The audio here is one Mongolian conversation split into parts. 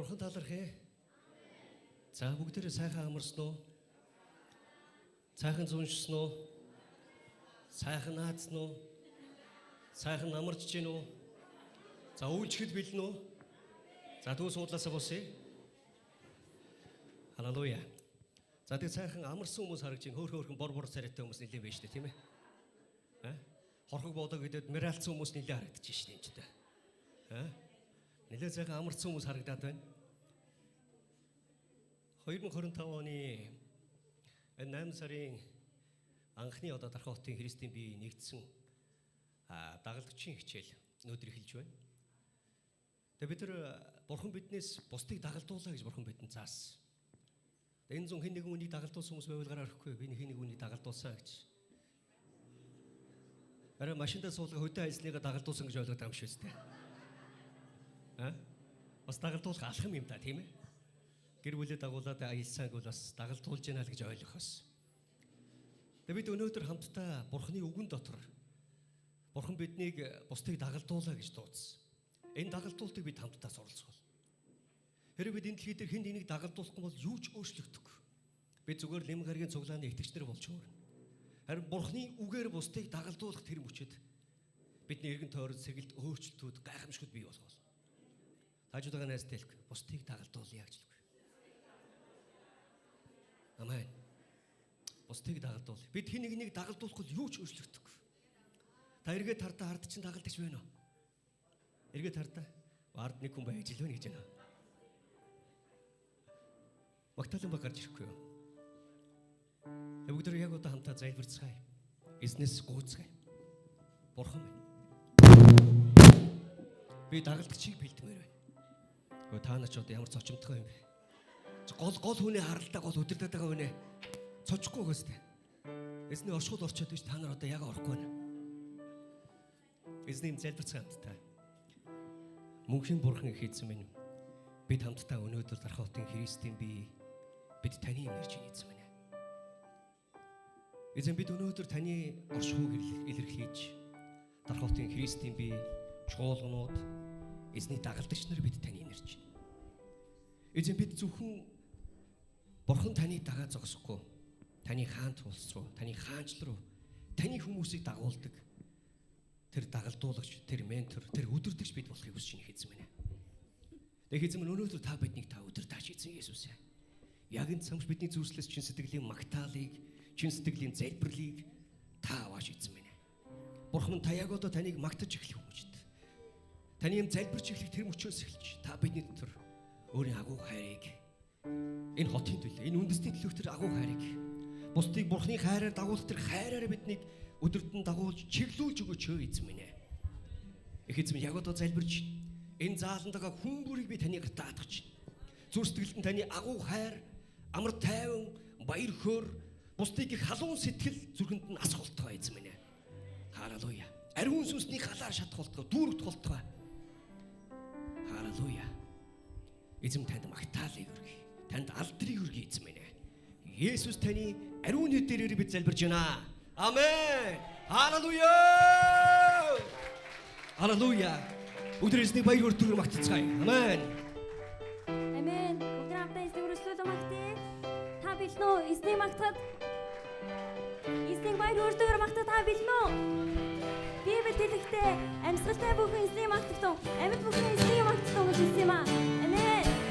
Бурхан талархъя. За бүгдээрээ сайхан амарсан уу? Сайхан зуншсан уу? Сайхан наацсан уу? Сайхан амарч гин үү? За үйлчлэл бэлэн үү? За дүү суудлаасаа босъё. Халелуя. За тэг сайхан амарсан хүмүүс харагч хөөхөн бор царайтай хүмүүс нэлээд байж тээ тийм ээ. Хорхог боодоо гэдэг мэралцсан хүмүүс нэлээд харагдаж шин энэ ч дээ. Нэлээд сайхан амарсан хүмүүс харагдаад байна. 2025 оны 8 сарын анхны Дархан хотын Христийн бие нэгдсэн дагалдагчийн хичээл өнөөдөр эхэлж байна. Тэгээ бид нар Бурхан биднээс бусдыг дагалдуулаа гэж Бурхан бидэнд заасан. Энэ зун хэн нэг үнийг дагалдуулсан хүмүүс байвал гараа өрөхгүй. Би хэн нэг үнийг дагалдуулсан гэж. Арай машиндаа суулга хөдөө ажлыгаа дагалдуулсан гэж ойлгоод байгаа юм шүү дээ. Бас дагалдуулах алхам юм да тийм ээ. Гэр бүлээ дагуулад аялсааг бол бас дагалдуулж яана л гэж ойлгох бас. Тэгээ бид өнөөдөр хамтдаа Бурханы үгэн дотор Бурхан биднийг бусдыг дагалдуулаа гэж дуудсан. Энэ дагалдуултыг бид хамтдаа суралцвал. Хэрвээ бид энэ дэлхий дээр хэнд энийг дагалдуулахгүй бол юу ч өөрчлөгдөхгүй. Бид зүгээр лим гаргийн цуглааны итгэгчнэр болж өөрнө. Харин Бурханы үгээр бусдыг дагалдуулах тэр мөчөд бидний эргэн тойрон сэргэлт өөрчлөлтүүд гайхамшигуд бий болгоно. Таажуудаага найзтай хэлэх бусдыг дагалдуулъя гэж. Амен. Бусдыг дагалдуул. Бид хэн нэгнийг дагалдуулахгүй юу ч өөрчлөгдөхгүй. Та эргээд тартаа ард чинь дагалдагч байна уу? Эргээд тартаа. Ард нэг хүн байж л байна гэж байна. Магтаалан баг гарч ирэхгүй юу? Бүгд яг одоо хамтаа залбирцгаая. Эзнээс гүйцгээе. Бурхан минь. Би дагалдагчийг бэлдмээр байна. Гэхдээ та нар ч одоо ямар цочомтгой юм бэ? Гол хүний харалтаа гол өдөрдөд байгаа үнэ. Цочхгүй гэстэй. Эзний оршууд орчоод биш та нар одоо яг орохгүй байна. Эзний залбирцгаая хамтдаа. Мөнхийн Бурхан их эзэн минь. Бид хамтдаа өнөөдөр Дархан хотын Христийн бие бид таны нэрч эзэн минь. Эзэн бид өнөөдөр таны оршихуйг илэрхийлж Дархан хотын Христийн бие чуулганууд эзний дагалдагч нар бид таны нэрч. Эзэн бид зөвхөн Бурхан таны дагаа зогсохгүй таны хаант улс руу таны хаанчл руу таны хүмүүсийг дагуулдаг тэр дагалдуулагч тэр ментор тэр өдөрдөгч бид болохыг хүсэж байна эзэн минь. Тэг эзэн минь өнөөдөр та биднийг та өдөртөөч эзэн Есүс. Яг энэ цамш бидний зүрслээс чин сэтгэлийн магтаалыг чин сэтгэлийн залбирлыг та аваач эзэн минь. Бурхан та яг одоо таныг магтаж эхлэх хүмүүст. Таны юм залбирч эхлэх тэр мөчөөс эхэлж та бидний дотор өөрийн агуу хайрыг энэ хотын төлөө энэ үндэсний төлөөх тэр агуу хайрыг бусдыг Бурханы хайраар дагуулах тэр хайраараа биднийг өдөртөн дагуулж чиглүүлж өгөөч эзэн минь. Их эзэн яг одоо залбирч энэ зааланд байгаа хүн бүрийг би таны гартаа даатгаж зүр сэтгэлд нь таны агуу хайр амар тайван баяр хөөр бусдыг их халуун сэтгэл зүрхэнд нь асуултгаа эзэн минь. Халелуя. Ариун сүнсний халаар шатхуултгаа дүүрэгт хултгаа. Халелуя. Эзэн танд магтаалыг өргөе. Танд алдрыг өргөе эзэн минь. Есүс таны ариун нэрээр бид залбирч байна. Амен. Халелуя. Халелуя. Өдөр эзний баяр хүртүүгээр магтцгаая. Амен. Амен. Өдөр хамтдаа эзний өргөслөлөө магтъя. Та бэлэн үү? Эзний магтахад эзний баяр хүртүүгээр магтахад та бэлэн үү? Библи хэлэхдээ амьсгалтай бүхэн эзний магтахтун, амьд бүхэн эзний магтахтун гэж хэлсэн юм аа. Амен. Amen.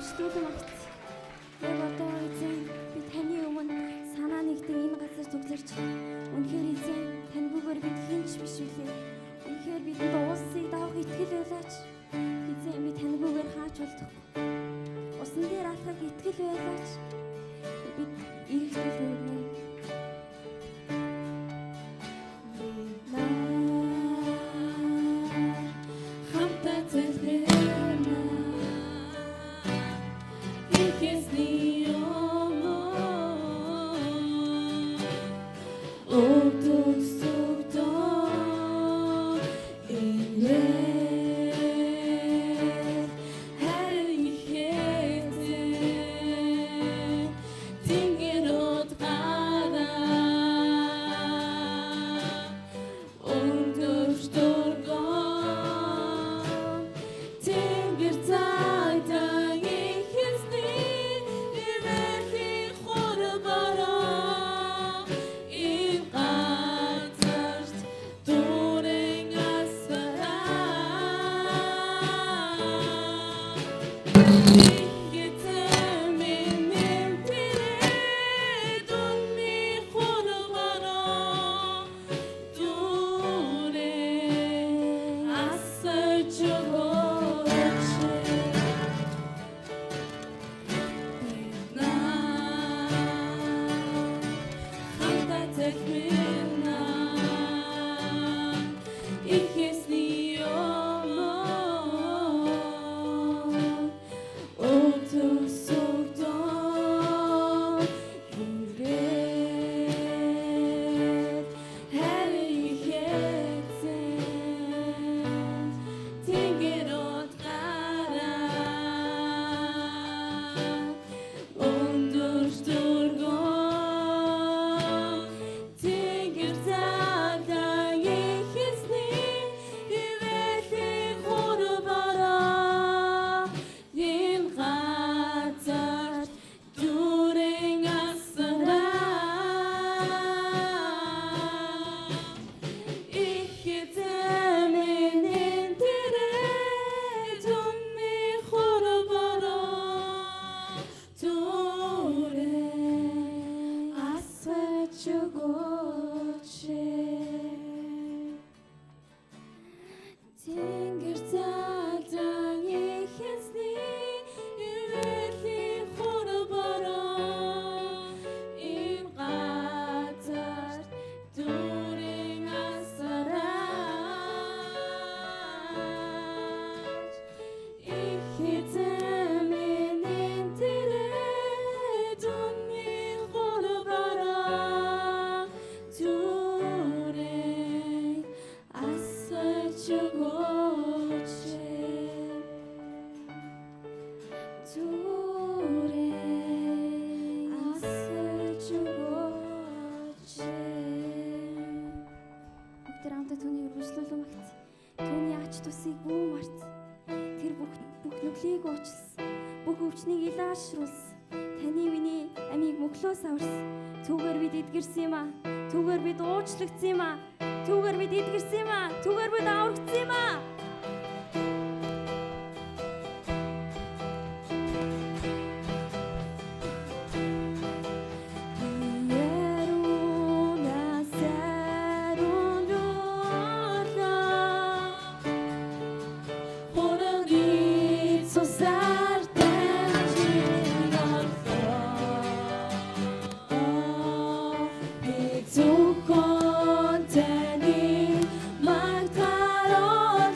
өргөжлүүлэн агт. Яг одоо эзэн би таны өмнө санаа нэгдэн энэ газар зүглэрч үнэхээр эзэн таньгүйгээр бид хинч биш үлээ. Үнэхээр бидэнд уулсыг давах итгэл байлаач. Эзэн би таньгүйгээр хаач болдохгүй. Усан дээр алхах итгэл байлаач. Бид эргэжлүүл өргөнө. Таны миний амийг мөглөөс аварсан. Түүгээр бид эдгэрсэн юм аа. Түүгээр бид уучлагдсан юм аа. Түүгээр бид эдгэрсэн юм аа. Түүгээр бид аврагдсан юм аа. Зөвхөн таны магтаал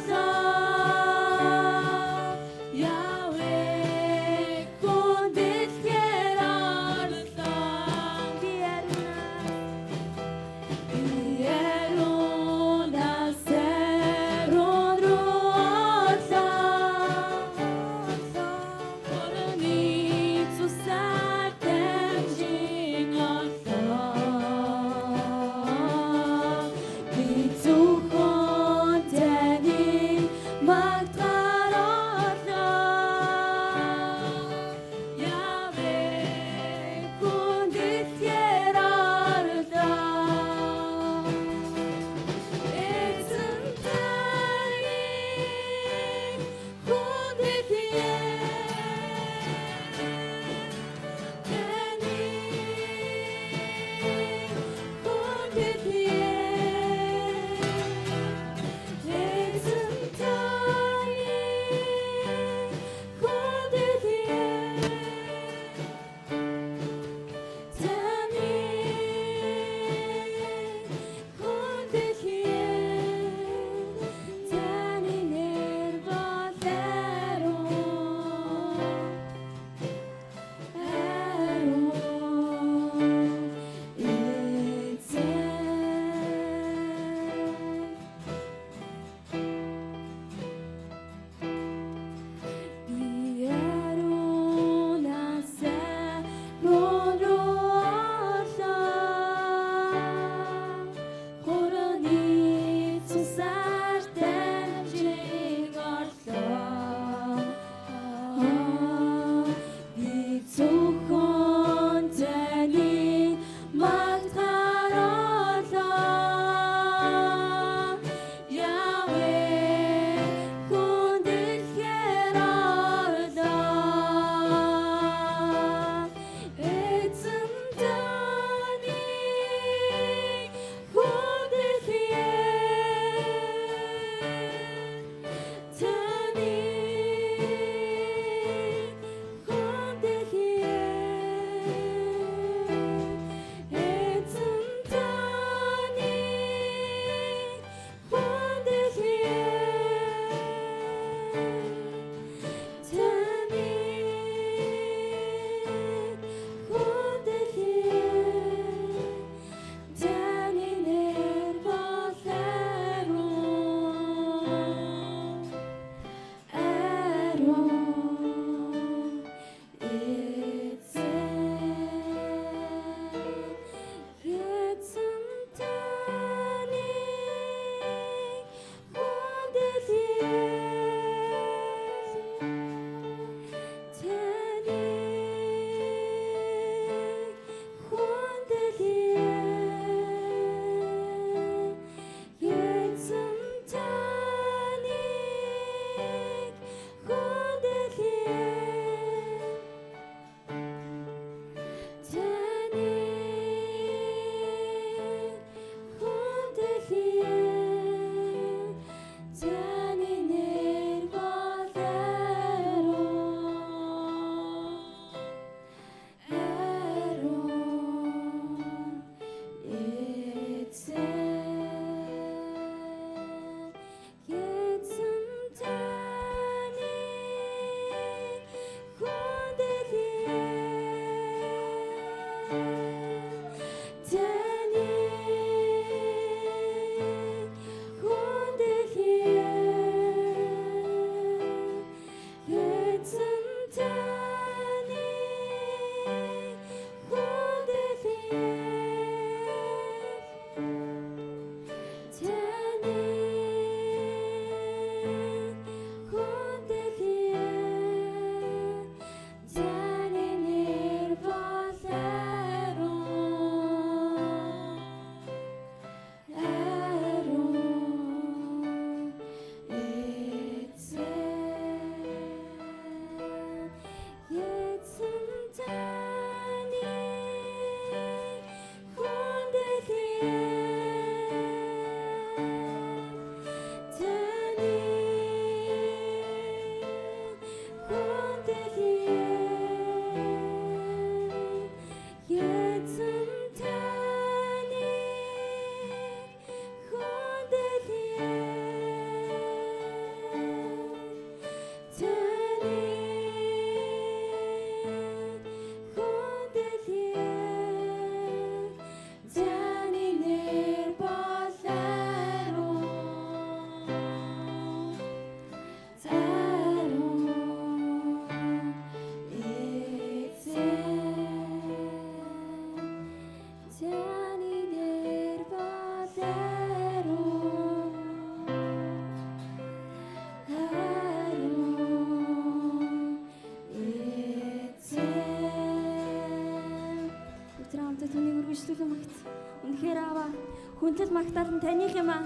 Хүндлэл магтаал нь таних юм аа.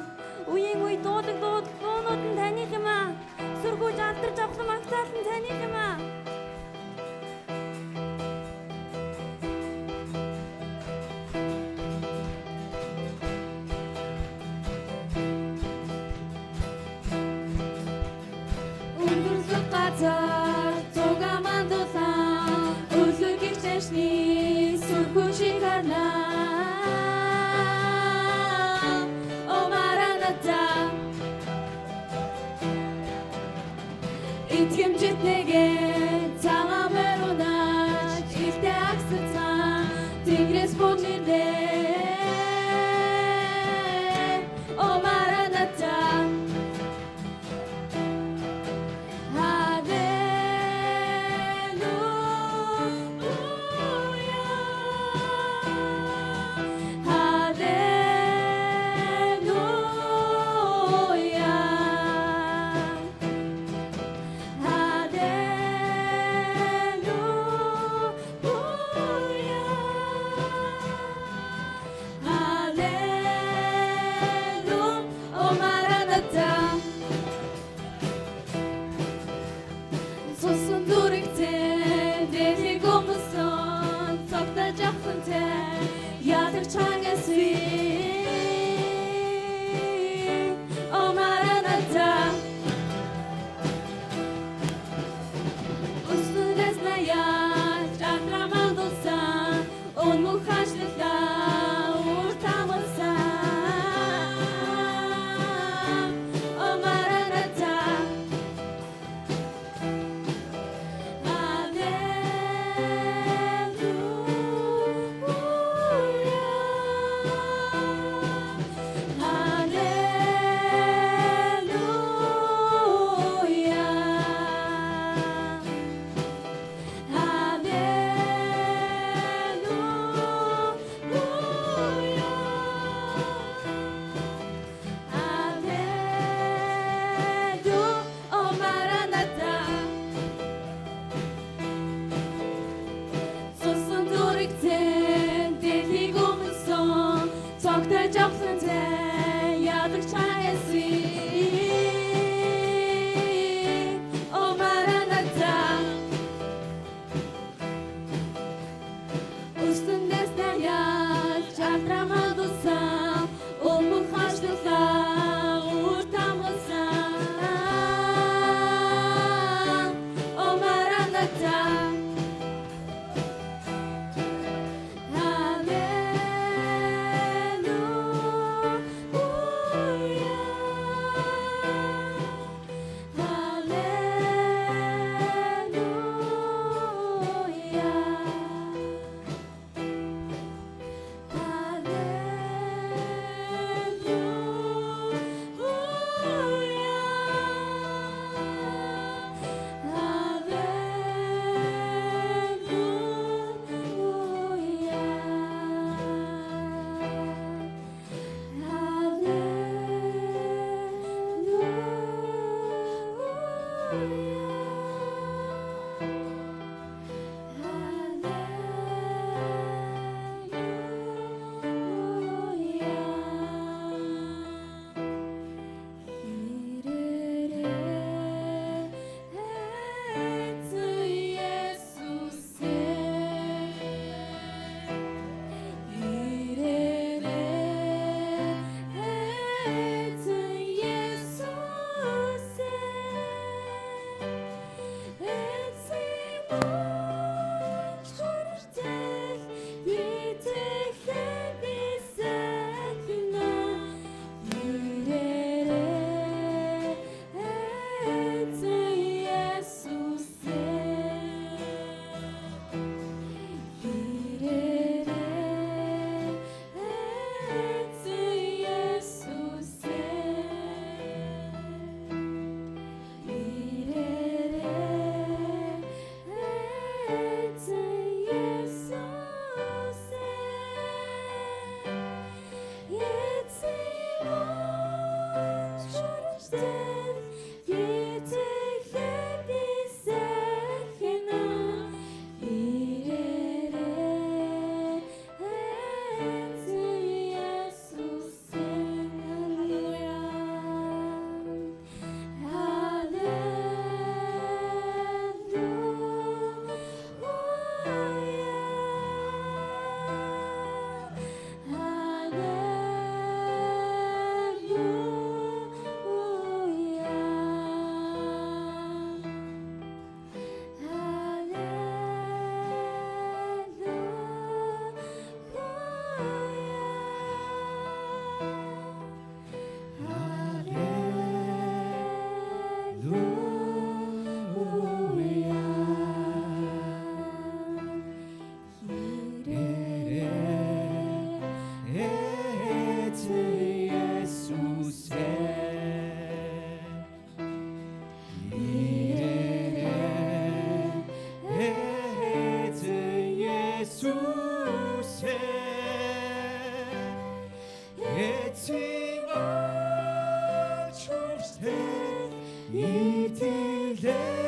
Үеийн үе дуудаг дуунууд нь таних юм аа. Сүргүүж алдарч авах магтаал нь таних юм аа. Өндөрлөг газар цугаман дулаан үлгэрч дэшний сүргүүж гарнаа. Итгэмжит нэгэ цагаан мөрөнөж илтэй агсацсан Тэнгэрээс бүжиндээ О Мараната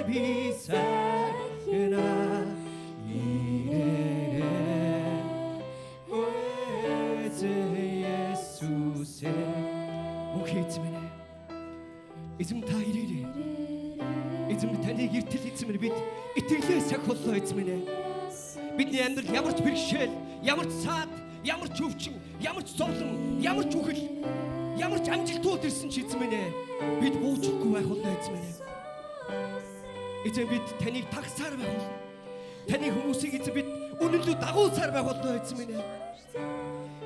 би сайхна эзэмнэ эзэм та ирээрээ эзэм таныг эртэл эзэмнэ бид итгэлээ сахиуллаа эзэмнэ бидний амьдрал ямар ч бэрхшээл ямар ч саад ямар ч өвчин ямар ч зовлон ямар ч үхэл ямар ч амжилтууд ирсэн ч эзэмнэ бид буужхгүй байх болно эзэмнэ эзэм бид таныг тагсаар байх болно таны хүмүүсийг эзэм бид үнэнлүү дагуулсаар байх болно эзэмнэ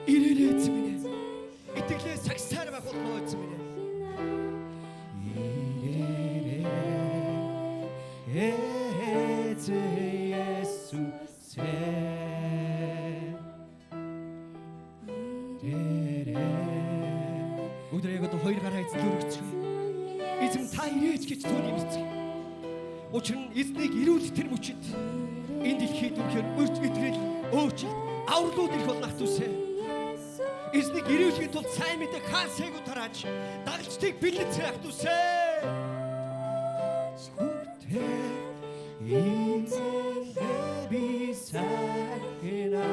ирээрээ эзэмнэ итгэлээ сахиусаар байх болно эзэмнэ Өдрөөгөө хоёр гараа эзэн өргөцгөө. Эзэн та ирээч гэж түүний мэдсэн. Учир нь эзнийг ирүүл тэр мөчид энэ дэлхийд үнэхээр өрч идрэл өөчлөлт авралууд ирэх болно ах дүүсээ. Эзнийг ирүүлэхэд тулд сайн мэдээ хаасайг тарааж дагалчдыг бэлэнцээ ах дүүсээ. Эзэн би сайхна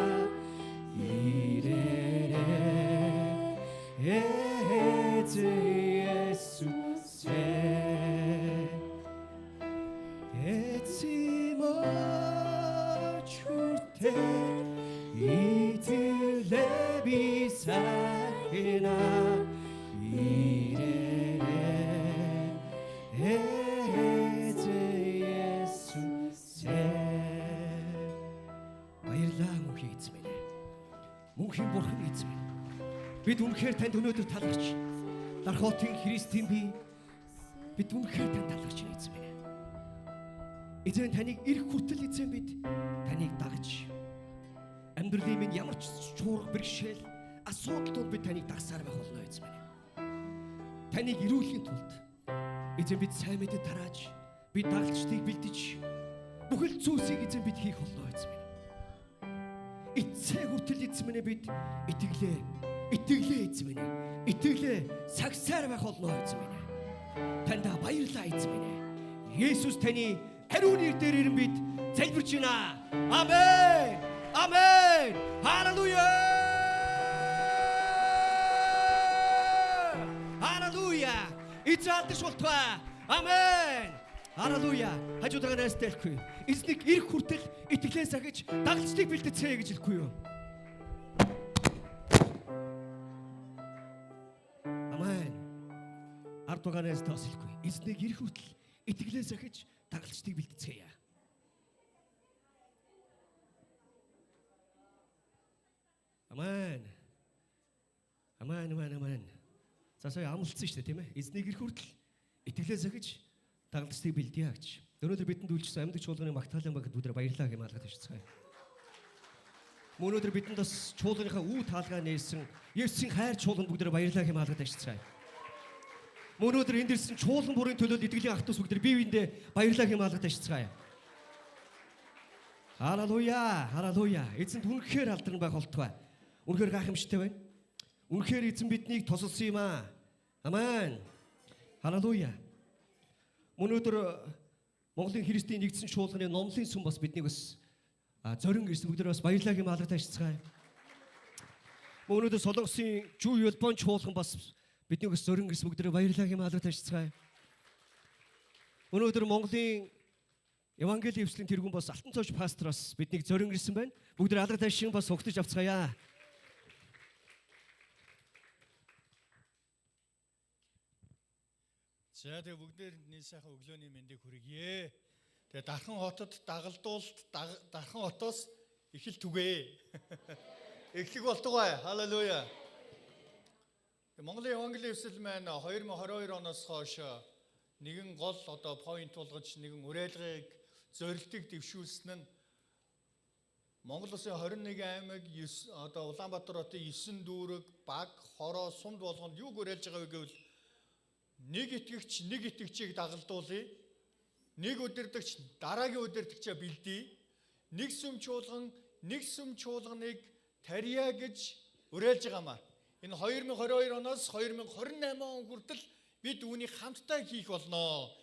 Мөнхийн бурхан эзэн минь. Бид үнэхээр танд өнөөдөр талархаж. Дархотын Христийн бие бид үнэхээр танд талархаж байна эзэн минь. Эзэн таныг ирэх хүртэл эзэн бид таныг дагаж. Амьдралын минь ямар ч чуурга бэрхшээл асуудал бид таныг дагсаар байх болно эзэн минь. Таныг ирүүлэхийн тулд эзэн бид сайн мэдээ тарааж, бид дагалчдыг бэлдэж бүхэл зүйлсийг эзэн бид хийх болно эзэн минь. Эцэг хүртэл эзэн минь бид итгэлээ эзэн минь. Итгэлээ сагсаар байх болно эзэн минь. Танд баярлалаа эзэн минь. Есүс таны ариун нэр дээр ирэн бид залбирч байна. Амен. Амен. Халелуя. Халелуя. Эзэн алдарч болтугай. Амен. Халелуя. Хажуудаага найстай хэлэхгүй. Эзнийг ирэх хүртэл итгэлээ сахиж дагалчдыг бэлдэцгээе гэж хэлэхгүй юу? Амен. Ардугаа найстай хэлэхгүй. Эзнийг ирэх хүртэл итгэлээ сахиж дагалчдыг бэлдэцгээе. Амен. Амен. За сая амлцсан шүү дээ тийм ээ. Эзнийг ирэх хүртэл итгэлээ сахиж дагалчдыг бэлдээ гэж. Өнөөдөр бидэнд үйлчсэн амьд чуулганы магтаалын багт бүдээр баярлалаа хэмээн хэлчихсэн. Өнөөдөр бидэнд бас чуулганыхаа үе таалгаа нээсэн Есүсийн хайр чуулганд бүдээр баярлалаа хэмээн хэлчихсэн. Өнөөдөр энд ирсэн чуулган бүрийн төлөө итгэлийн ах トゥ ус бүдээр бие биендээ баярлалаа хэмээн хэлчихсэн. Халелуя. Эзэнд үнэхээр алдарн байх болтугай. Үнэхээр гайхамшигтай байна. Үнэхээр эзэн биднийг тусалсан юм аа. Амен. Халелуя. Өнөөдөр Монголын Христийн нэгдсэн чуулганы номлын сүм бас биднийг бас зорин ирсэн бүгдээр бас баярлалаа хэмээн таашцгаая. Өнөөдөр Солонгосын Жүү Япон чуулган бас биднийг бас зорин ирсэн бүгдээр баярлалаа хэмээн таашцгаая. Өнөөдөр Монголын Евангелийн эвслийн тэргүүн бас Алтан цооч пастороос биднийг зорин ирсэн байна. Бүгдээр алдар таашин бас угтаж авцгаая. За тэгээ бүгдээрний сайхан өглөөний мэндийг хүргье. Тэгээ Дархан хотод дагалдуулт Дархан хотоос эхэл түгээ. Эхлэх болтугай. Халелуя. Монголын Евангелийн эвсэл маань 2022 оноос хойш нэгэн гол одоо point болгож нэгэн уриалгыг зорилтыг дэвшүүлсэн нь Монгол Улсын 21 аймаг одоо Улаанбаатар хотын 9 дүүрэг, баг, хороо, сумд болгонд юуг уриалж байгаа вэ гэвэл нэг итгэгч нэг итгэгчийг дагалдуулъя. Нэг удирдагч дараагийн удирдагчаа бэлдээ. Нэг сүм чуулганыг тарья гэж уриалж байгаамаа. Энэ 2022 оноос 2028 он хүртэл бид үүнийг хамтдаа хийх болно.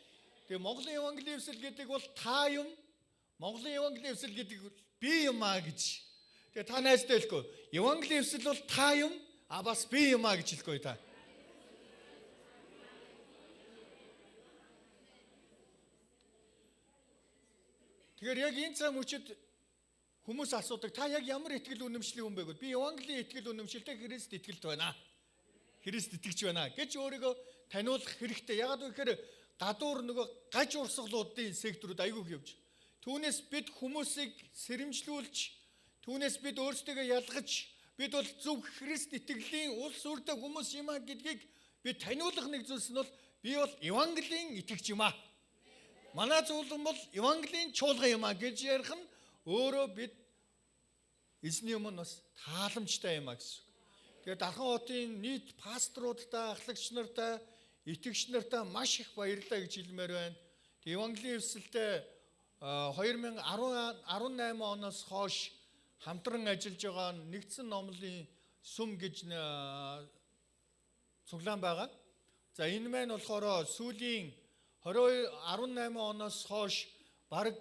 Тэгээ Монголын Евангелийн эвсэл гэдэг бол та юм. Монголын Евангелийн эвсэл гэдэг бол би юм аа гэж. Тэгээ та найзтай хэлэхгүй. Евангелийн эвсэл бол та юм, а бас би юм аа гэж хэлэхгүй та. Тэгэхээр яг энэ цаг мөчид хүмүүс асуудаг та яг ямар итгэл үнэмшлийн хүн бэ гэвэл би Евангелийн итгэл үнэмшилтэй Христ итгэлд байна. Христ итгэж байна гэж өөрийгөө таниулах хэрэгтэй. Ягаад вэ гэхээр гадуур нөгөө гаж урсгалуудын секторууд айгүй явж. Түүнээс бид хүмүүсийг сэрэмжлүүлж, түүнээс бид өөрсдөө ялгаж, бид бол зөв Христ итгэлийн улс үрдэ хүмүүс юм а гэдгийг бид таниулах нэг зүйлс нь бол би бол Евангелийн итгэж юм а. Манай зөвлөн бол Евангелийн чуулган юм а гэж ярих нь өөрөө бид эзний өмнө бас тааламжтай юм а гэсэн. Тэгээд Дархан хотын нийт пасторуудтай, ахлагч нартай, итгэгч нартай маш их баярлалаа гэж хэлмээр байна. Тэгээд Евангелийн эвсэлтэй 2018 оноос хойш хамтран ажиллаж байгаа нэгдсэн номлын сүм гэж цуглаан байгаа. За энэ маань болохоор сүүлийн 2018 оноос хойш бараг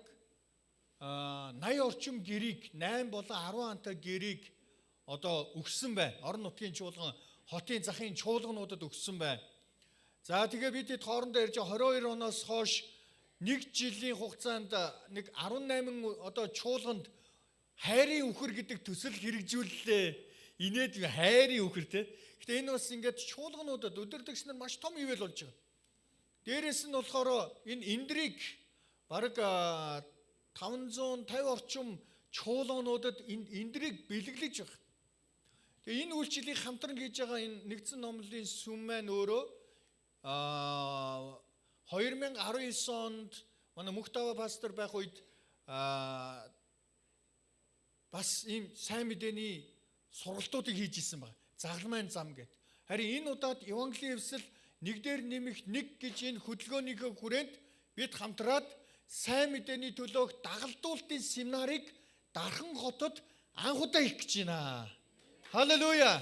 80 орчим гэрийг 8 болон 10 антай гэрийг одоо өгсөн байна. Орон нутгийн чуулган, хотын захын чуулгануудад өгсөн байна. За тэгээ бид хоорондоо ярьж 22 оноос хойш 1 жилийн хугацаанд нэг 18 одоо чуулганд хайрын үхэр гэдэг төсөл хэрэгжүүллээ. Инээд хайрын үхэр те. Гэтэ энэ бас ингээд чуулгануудад өдөртөгчнөр маш том ивэл болж байгаа. Дээрээс нь болохоор энэ эндрийг бараг 550 орчим чуулгануудад эндрийг бэлэглэж байгаа. Тэгээ энэ үйлчлэлийг хамтран хийж байгаа энэ нэгдсэн номлын сүм маань өөрөө 2019 онд манай Мухтава пастор байх үед бас ийм сайн мэдээний сургалтуудыг хийж исэн байна. Загламайн зам гэдэг. Харин энэ удаад Евангелийн эвсэл нэгдэр нэмэх нэг гэж энэ хөдөлгөөнийхөө хүрээнд бид хамтраад сайн мэдээний төлөөх дагалдуулалтын семинарыг Дархан хотод анхудаа хийх гэж байна. Халелуя.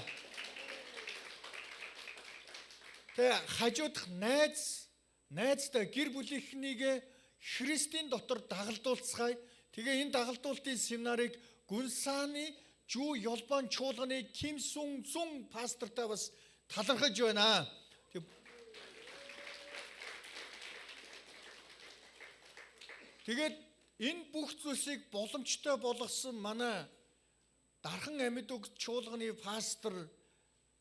Тэ хажуудах найзтай гэр бүлийнхнийг Христийн дотор дагалдуулцгаая. Тэгээ энэ дагалдуулалтын семинарыг Гүнсааны Жүү Ёлбан чуулганы Ким Сун Сун пастортай бас талархаж байна. Тэгээд энэ бүх зүйлсийг боломжтой болгосон манай Дархан амьд үг чуулганы пастор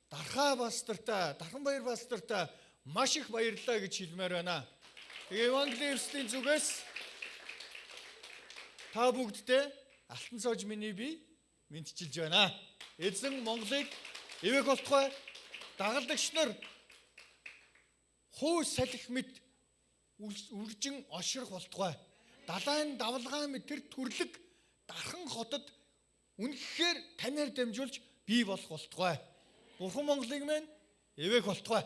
Дархан Баяр пастортай маш их баярлалаа гэж хэлмээр байна. Евангелийн эвслийн зүгээс та бүгдтэй алтан цоож миний бие мэдчилж байна. Эзэн Монголыг эвэг болтугай, дагалдагч нар хуу салхи мэд үржин ошрох болтугай. Далайн давлгаан мэд тэр төрлөг Дархан хотод үнэхээр танаар дамжуулж бий болох болтугай. Бурхан Монголыг мэн эвэг болтугай.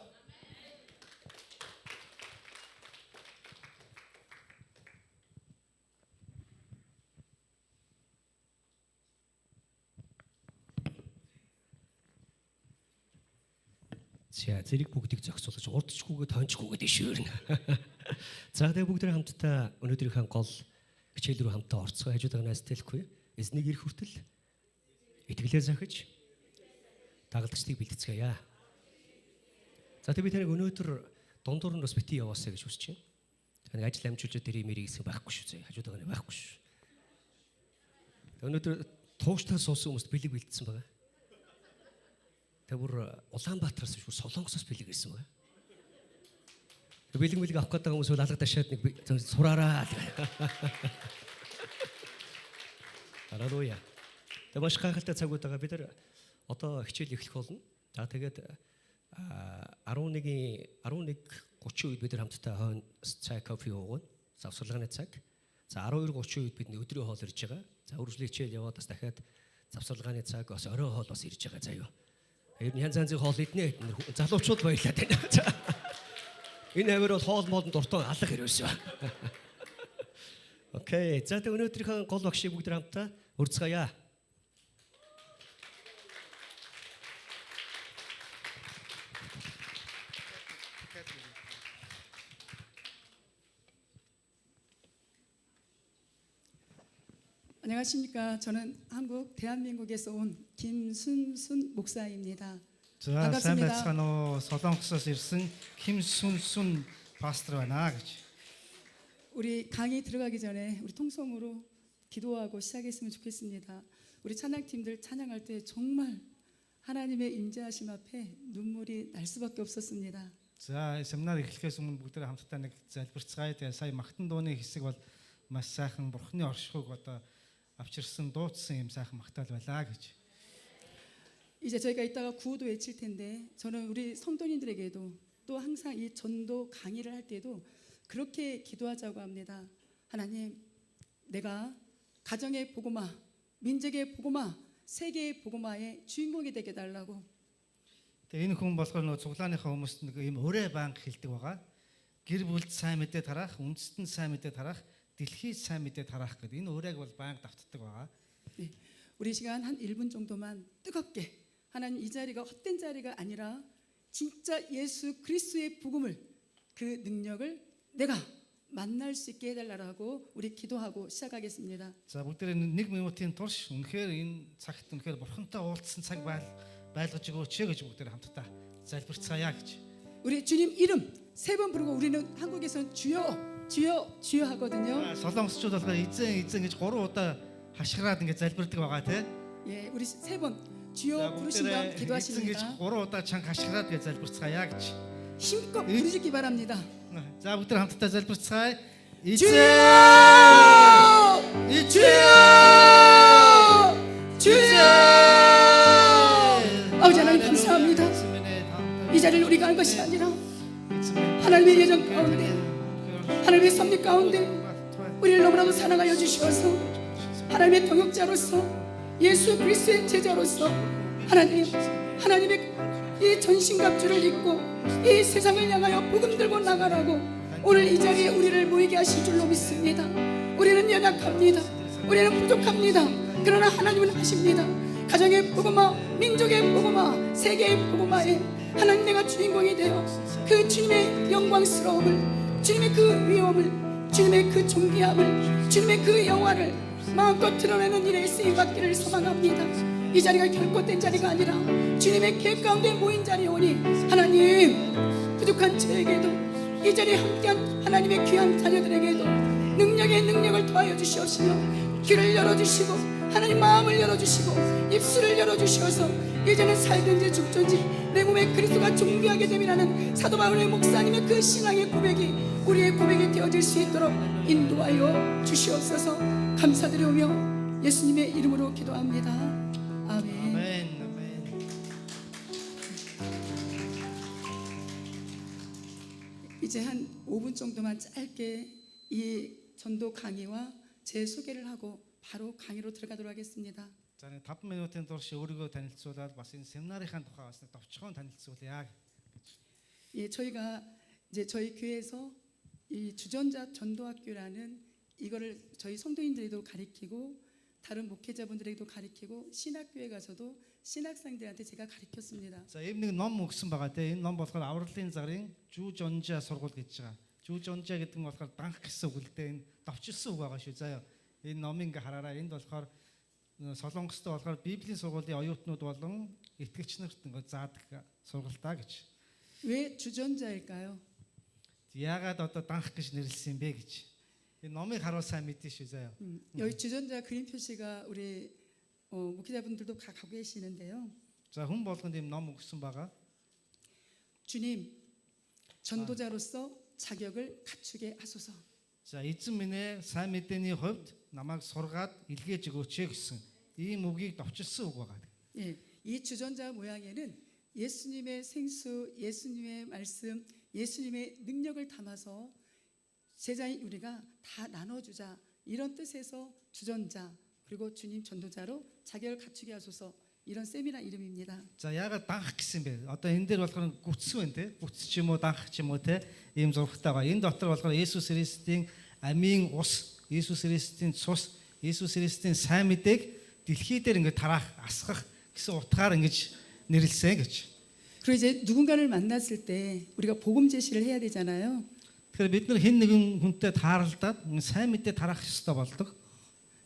За зэрэг бүгдийг зохицуулж урдчгүйгээ тончгүйгээ дэшүүрнэ. За тэгээ бүгд хамтдаа өнөөдрийнхээ гол хичээл рүү хамтдаа орцгоо хажууд байгаа найзтай хэлэхгүй. Эзнийг ирэх хүртэл итгэлээ захиж дагалдагчдыг бэлтгэцгээе. За тэгээ би таныг өнөөдөр дундуур нь бас бити яваасаа гэж хүсэж байна. Таныг ажил амжуулж дэрий мэрий гэсэн байхгүй шүү зэ. Хажууд байгаа нь байхгүй шүү. Өнөөдөр тууштай суусан хүмүүст бэлэг бэлдсэн байгаа. Тэр бүр Улаанбаатараас биш Солонгосоос бэлэг ирсэн байна. Бэлэг мэлэг авах гэдэг хүмүүс бол алга ташаад нэг сураараа. Халелуя. Тэр маш гайхалтай цагууд байгаа. Бид нар одоо хичээл эхлэх болно. За тэгээд 11:30 үед бид нар хамтдаа хойно цай кофе уугана. Завсарлагын цаг. За 12:30 үед бид өдрийн хоол ирж байгаа. За үргэлжлэх хичээл яваад бас дахиад завсарлагын цаг бас оройн хоол бас ирж байгаа заа юу. Ер нь янз янзын хоол иднэ. Залуучууд баярлаад байна. Энэ авир бол хоол моолд дуртай алга хэрвээсэн. Окей. За тэг өнөөдрийнхөө гол багшийг бүгд хамтдаа урьцгаая. 안녕하십니까. 저는 한국 대한민국에서 온 김순순 목사입니다. За сайн 반갑습니다. байцгаана уу. Солонгосоос ирсэн Ким Сүн Сүн пастор байна гэж. 우리 강의 들어가기 전에 우리 통성으로 기도하고 시작했으면 좋겠습니다. 우리 찬양팀들 찬양할 때 정말 하나님의 임재하심 앞에 눈물이 날 수밖에 없었습니다. За семинар эхлэхээс өмнө бүгдээ хамтдаа нэг залбирцгаая. Тэгээ сая магтан дууны хэсэг бол маш сайхан бурхны оршихуйг одоо авчирсан дуудсан юм сайхан магтаал байлаа гэж. 이제 저희가 이따가 구호도 외칠 텐데 저는 우리 성도님들에게도 또 항상 이 전도 강의를 할 때도 그렇게 기도하자고 합니다. 하나님, 내가 가정의 복음화, 민족의 복음화, 세계의 복음화의 주인공이 되게 달라고. Тэгээ энэ хүн болохоор нөө цуглааныхаа хүмүүст нэг юм өрөө банк хэлдэг байгаа. Гэр бүлд сайн мэдээ тарах, үндэстэн сайн мэдээ тарах, дэлхийд сайн мэдээ тарах гэдэг. Энэ өрөөг бол банк давтдаг байгаа. 네, 우리 시간 한 1분 정도만 뜨겁게 하나님 이 자리가 헛된 자리가 아니라 진짜 예수 그리스도의 복음을 그 능력을 내가 만날 수 있게 해달라고 우리 기도하고 시작하겠습니다. За бүгдээ нэг минутын турш үнэхээр энэ цагт үнэхээр бурхантай уулзсан цаг байлгаж өгөөч гэж бүгдээ хамтдаа залбирцгаая гэж. 우리 주님 이름 세 번 부르고 우리는 한국에서는 주여 주여 주여 하거든요. Солонгосчууд болохоор эзэн эзэн гэж 3 удаа хашгираад ингэ залбирдаг байгаа тий. 예, 우리 세 번 주여 부르신 다음 эзэн гэж 기도하십니다. 3 удаа чанга хашгираад гэж залбирцгаая гэж. 힘껏 부르시기 바랍니다. За бүгдээ хамтдаа залбирцгаая. 주여! эзэн 주여! 주여! 아버지 하나님 감사합니다. 이 자리를 우리가 한 것이 아니라 하나님의 예정 가운데 하나님의 섭리 가운데 우리를 너무나도 사랑하여 주시어서 하나님의 동역자로서 예수 그리스도의 제자로서 하나님의 이 전신갑주를 입고 이 세상을 향하여 복음 들고 나가라고 오늘 이 자리에 우리를 모이게 하실 줄로 믿습니다. 우리는 연약합니다. 우리는 부족합니다. 그러나 하나님은 하십니다. 가정의 복음화, 민족의 복음화, 세계의 복음화에 하나님 내가 주인공이 되어 그 주님의 영광스러움을, 주님의 그 위엄을, 주님의 그 존귀함을, 주님의 그 영화를 마음껏 드러내는 일에 쓰임받기를 소망합니다. 이 자리가 결코 된 자리가 아니라 주님의 계획 가운데 모인 자리오니 하나님 부족한 저에게도 이 자리에 함께한 하나님의 귀한 자녀들에게도 능력의 능력을 더하여 주시옵시며 귀를 열어주시고 하나님 마음을 열어주시고 입술을 열어주시어서 이제는 살든지 죽든지 내 몸에 그리스도가 존귀하게 됨이라는 사도 바울의 목사님의 그 신앙의 고백이 우리의 고백이 되어질 수 있도록 인도하여 주시옵소서. 감사드리오며 예수님의 이름으로 기도합니다. 아멘. 아멘. 아멘. 이제 한 5분 정도만 짧게 이 전도 강의와 제 소개를 하고 바로 강의로 들어가도록 하겠습니다. За 5 минутын турш өөрийгөө танилцуулаад бас энэ семинарын тухай бас товчхон танилцуулъя. 예, 저희가 이제 저희 교회에서 이 주전자 전도학교라는 이거를 저희 성도인들에도 가르치고 다른 목회자분들에게도 가르치고 신학교에 가서도 신학생들한테 제가 가르쳤습니다. За ийм нэг ном өгсөн байгаа те. Энэ ном болохоор авралын зарын Жужонжа сургууль гэж байгаа. Жужонжа гэдэг нь болохоор данх гэсэн үг л дээ. Энэ товчилсан үг байгаа шүү заяа. Энэ номыг ингээ хараараа. Энд болохоор Солонгостой болохоор Библийн сургуулийн оюутнууд болон итгэгч нарт ингээ заадаг сургалтаа гэж. 왜 주전자일까요? Яагаад одоо данх гэж нэрлсэн бэ гэж. Энэ номыг харуул сайн мэдэн шүү заяа. 여기 주전자 그림 표시가 우리 목회자분들도 다 갖고 계시는데요. За хүн болгонд ийм ном өгсөн байгаа. 주님, 전도자로서 자격을 갖추게 하소서. За эзэн минь ээ сайн мэдээний хувьд намайг сургаад илгээж өгөөч гэсэн ийм үгийг товчилсан үг байгаа. 예, 이 주전자 모양에는 예수님의 생수, 예수님의 말씀, 예수님의 능력을 담아서 제자인 우리가 다 나눠주자 이런 뜻에서 주전자 그리고 주님 전도자로 자격을 갖추게 하소서 이런 세미나 이름입니다. За яагаад данх гэсэн бэ? Одоо энэ дээр болохоор гүцс байна те. Гүцс ч юм уу данх ч юм уу те. Ийм зургтай байгаа. Энэ дотор болохоор Есүс Христийн амийн ус, Есүс Христийн цус, Есүс Христийн сайн мэдээг дэлхий дээр ингэ тараах, асгах гэсэн утгаар ингэж нэрлсэн гэж. 그리고 이제 누군가를 만났을 때 우리가 복음 제시를 해야 되잖아요. Тэгэхээр бид нар хэн нэгэн хүнтэй тааралдаад сайн мэдээ тараах ёстой болдог.